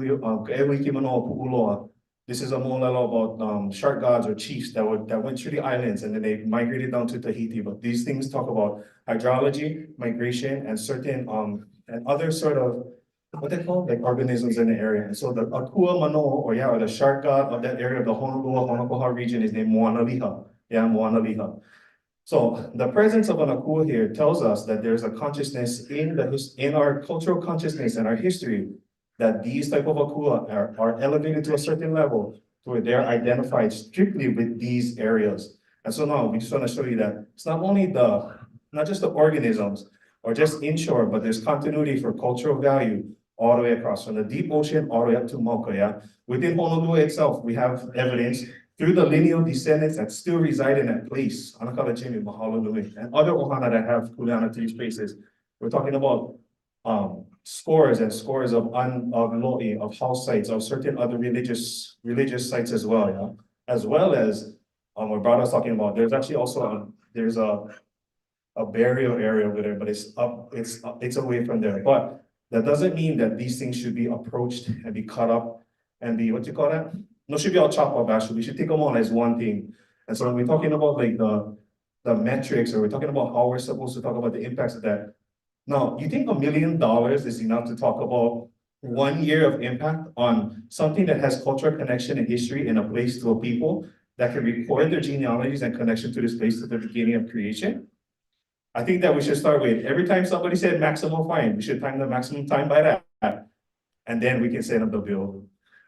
Manoa Pu'uloa, this is a mo'olelo about shark gods or chiefs that went through the islands and then they migrated down to Tahiti. But these things talk about hydrology, migration, and certain and other sort of what they call like organisms in the area. And so the Akua Manoa, or the shark god of that area of the Honolua, Honokoha region is named Moanaliha. Yeah, Moanaliha. So the presence of an akua here tells us that there's a consciousness in our cultural consciousness and our history that these type of akua are elevated to a certain level to where they're identified strictly with these areas. And so now we just want to show you that it's not just the organisms or just inshore, but there's continuity for cultural value all the way across from the deep ocean all the way up to Mauka, yeah. Within Honolulu itself, we have evidence through the lineal descendants that still reside in that place, Anakala Jimmy, Mahalo Nui, and other ohana that have kuleana to these places. We're talking about scores and scores of loi, of house sites, of certain other religious sites as well, yeah. As well as what Brada's talking about, there's actually also a burial area over there, but it's away from there. But That doesn't mean that these things should be approached and be cut up and be, what you call that? No, should be all chopped up, actually. We should take them all as one thing. And so when we're talking about like the metrics, or we're talking about how we're supposed to talk about the impacts of that. Now, you think $1 million is enough to talk about 1 year of impact on something that has cultural connection and history in a place to a people that can record their genealogies and connection to this place at the beginning of creation? I think that we should start with, every time somebody said maximum fine, we should time the maximum time by that. And then we can set up the bill.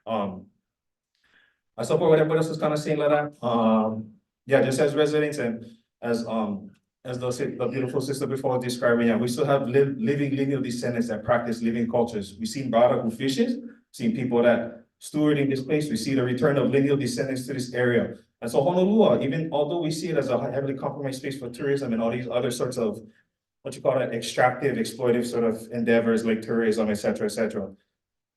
I support what everybody else was kind of saying like that. Yeah, just as residents and as the beautiful sister before describing, yeah, we still have living lineal descendants that practice living cultures. We've seen brother who fishes, seen people that stewarding this place. We see the return of lineal descendants to this area. And so Honolua, even although we see it as a heavily compromised space for tourism and all these other sorts of, what you call it, extractive, exploitive sort of endeavors like tourism, et cetera,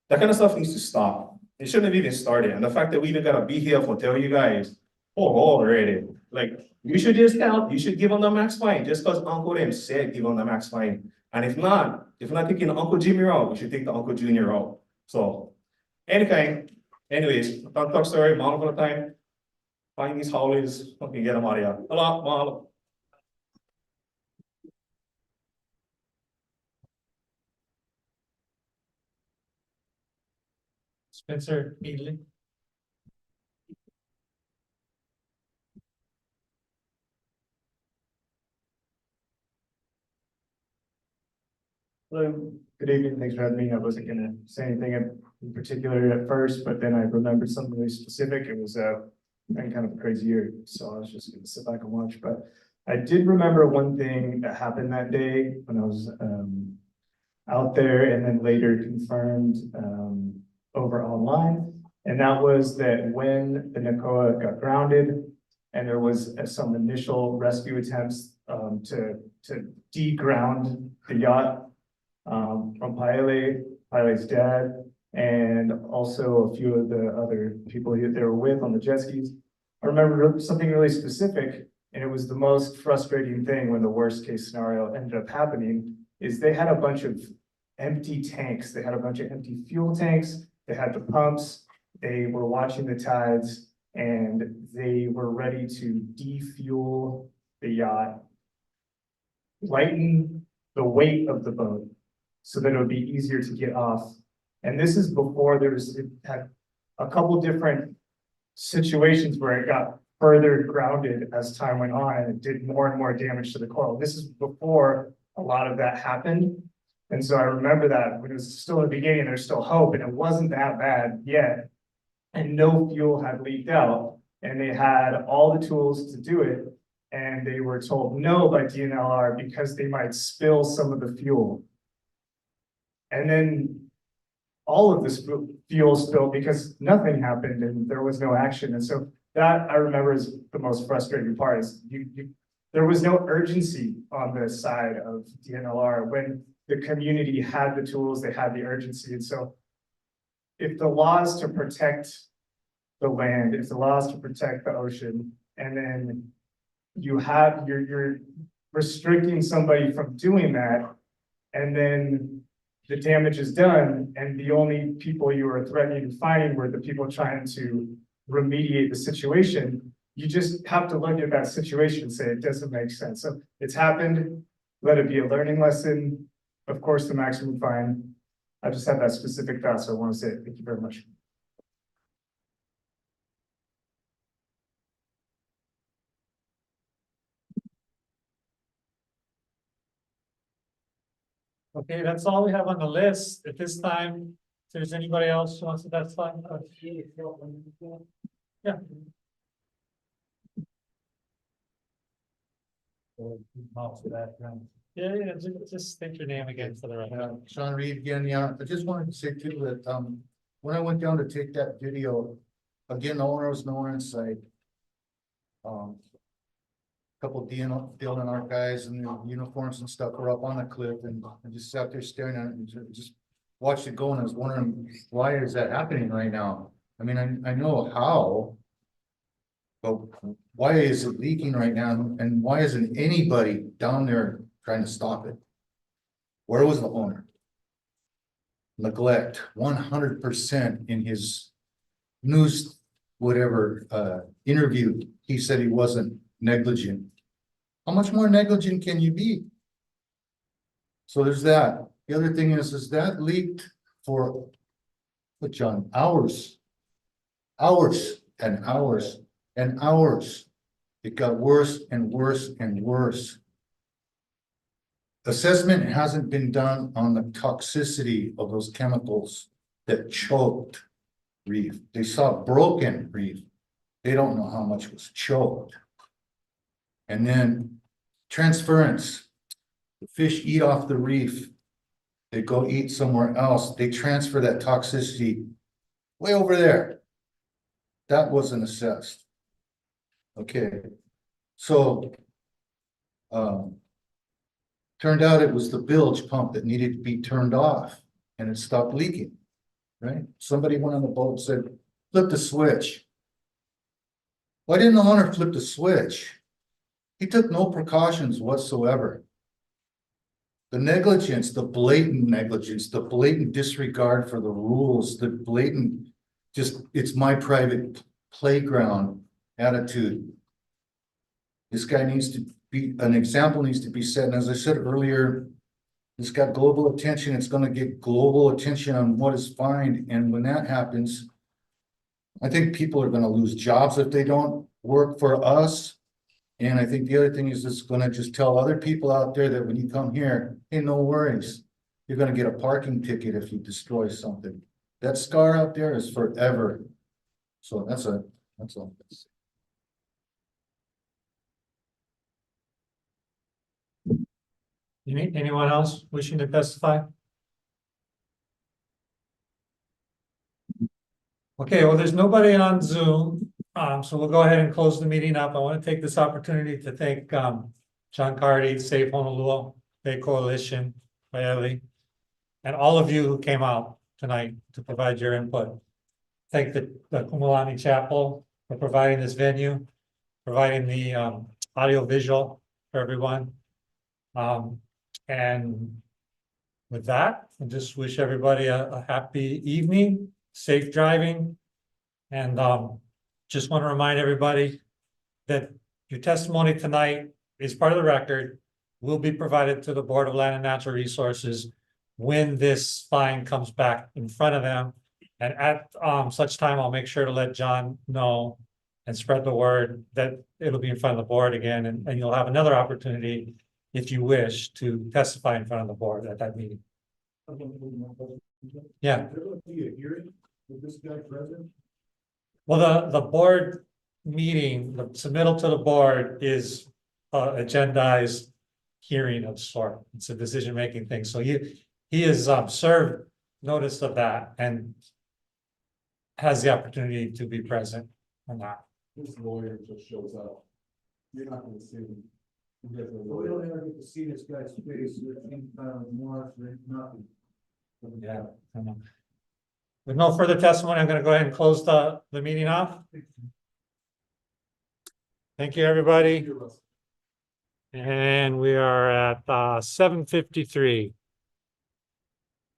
that kind of stuff needs to stop. It shouldn't have even started. And the fact that we even gotta be here for tell you guys, already, like, you should just help, you should give them the max fine, just because Uncle them said give them the max fine. And if we're not taking the Uncle Jimmy route, we should take the Uncle Junior route. So, anyways, don't talk story, model for the time. Find these howlies, fucking get them out of here. Hello, model. Spencer Needley. Hello, good evening. Thanks for having me. I wasn't gonna say anything in particular at first, but then I remembered something really specific. It was been kind of a crazy year, so I was just gonna sit back and watch. But I did remember one thing that happened that day when I was out there, and then later confirmed over online. And that was that when the Nakoa got grounded, and there was some initial rescue attempts to de-ground the yacht. From Paile's dad, and also a few of the other people they were with on the jet skis. I remember something really specific, and it was the most frustrating thing when the worst case scenario ended up happening, is they had a bunch of empty tanks. They had a bunch of empty fuel tanks. They had the pumps. They were watching the tides, and they were ready to defuel the yacht, lighten the weight of the boat, so that it would be easier to get off. And this is before it had a couple different situations where it got further grounded as time went on, and it did more and more damage to the coral. This is before a lot of that happened. And so I remember that when it was still in the beginning, there's still hope, and it wasn't that bad yet. And no fuel had leaked out, and they had all the tools to do it. And they were told no by DNLR because they might spill some of the fuel. And then all of this fuel spilled because nothing happened and there was no action. And so that I remember is the most frustrating part, is there was no urgency on the side of DNLR when the community had the tools, they had the urgency. And so if the law is to protect the land, if the law is to protect the ocean, and then you're restricting somebody from doing that, and then the damage is done, and the only people you are threatening and fining were the people trying to remediate the situation, you just have to look at that situation and say it doesn't make sense. So it's happened, let it be a learning lesson. Of course, the maximum fine. I just had that specific thought, so I want to say it. Thank you very much. Okay, that's all we have on the list at this time. If there's anybody else who wants to testify? Yeah. Yeah, just state your name again for the record. Sean Reed again, yeah, I just wanted to say too that, when I went down to take that video, again, the owner was nowhere in sight. Couple BLNR guys in their uniforms and stuff were up on the cliff, and I just sat there staring at it and just watched it go, and I was wondering, why is that happening right now? I mean, I know how, but why is it leaking right now, and why isn't anybody down there trying to stop it? Where was the owner? neglect, 100% in his news, whatever, interview. He said he wasn't negligent. How much more negligent can you be? So there's that. The other thing is that leaked for, what, John, hours and hours and hours. It got worse and worse and worse. Assessment hasn't been done on the toxicity of those chemicals that choked reef. They saw broken reef. They don't know how much was choked. And then transference. The fish eat off the reef. They go eat somewhere else. They transfer that toxicity way over there. That wasn't assessed. Okay, so turned out it was the bilge pump that needed to be turned off and it stopped leaking, right? Somebody went on the boat and said, flip the switch. Why didn't the owner flip the switch? He took no precautions whatsoever. The negligence, the blatant negligence, the blatant disregard for the rules, the blatant, just, it's my private playground attitude. This guy needs to be, an example needs to be set. And as I said earlier, it's got global attention. It's going to get global attention on what is fine. And when that happens, I think people are going to lose jobs if they don't work for us. And I think the other thing is it's going to just tell other people out there that when you come here, hey, no worries. You're going to get a parking ticket if you destroy something. That scar out there is forever. So that's all. Anyone else wishing to testify? Okay, well, there's nobody on Zoom, so we'll go ahead and close the meeting up. I want to take this opportunity to thank John Cardy, Save Honolua Bay Coalition, Hawai'i, and all of you who came out tonight to provide your input. Thank the Kumulani Chapel for providing this venue, providing the audio visual for everyone. And with that, I just wish everybody a happy evening, safe driving. And just want to remind everybody that your testimony tonight is part of the record, will be provided to the Board of Land and Natural Resources when this fine comes back in front of them. And at such time, I'll make sure to let John know and spread the word that it'll be in front of the board again, and you'll have another opportunity if you wish to testify in front of the board at that meeting. Yeah. Well, the board meeting, the submittal to the board is agendized hearing of sort. It's a decision-making thing. So he is served notice of that and has the opportunity to be present or not. This lawyer just shows up. You're not gonna see him. We don't ever get to see this guy's face. Nothing. Yeah, I know. With no further testimony, I'm going to go ahead and close the meeting off. Thank you, everybody. And we are at 7:53.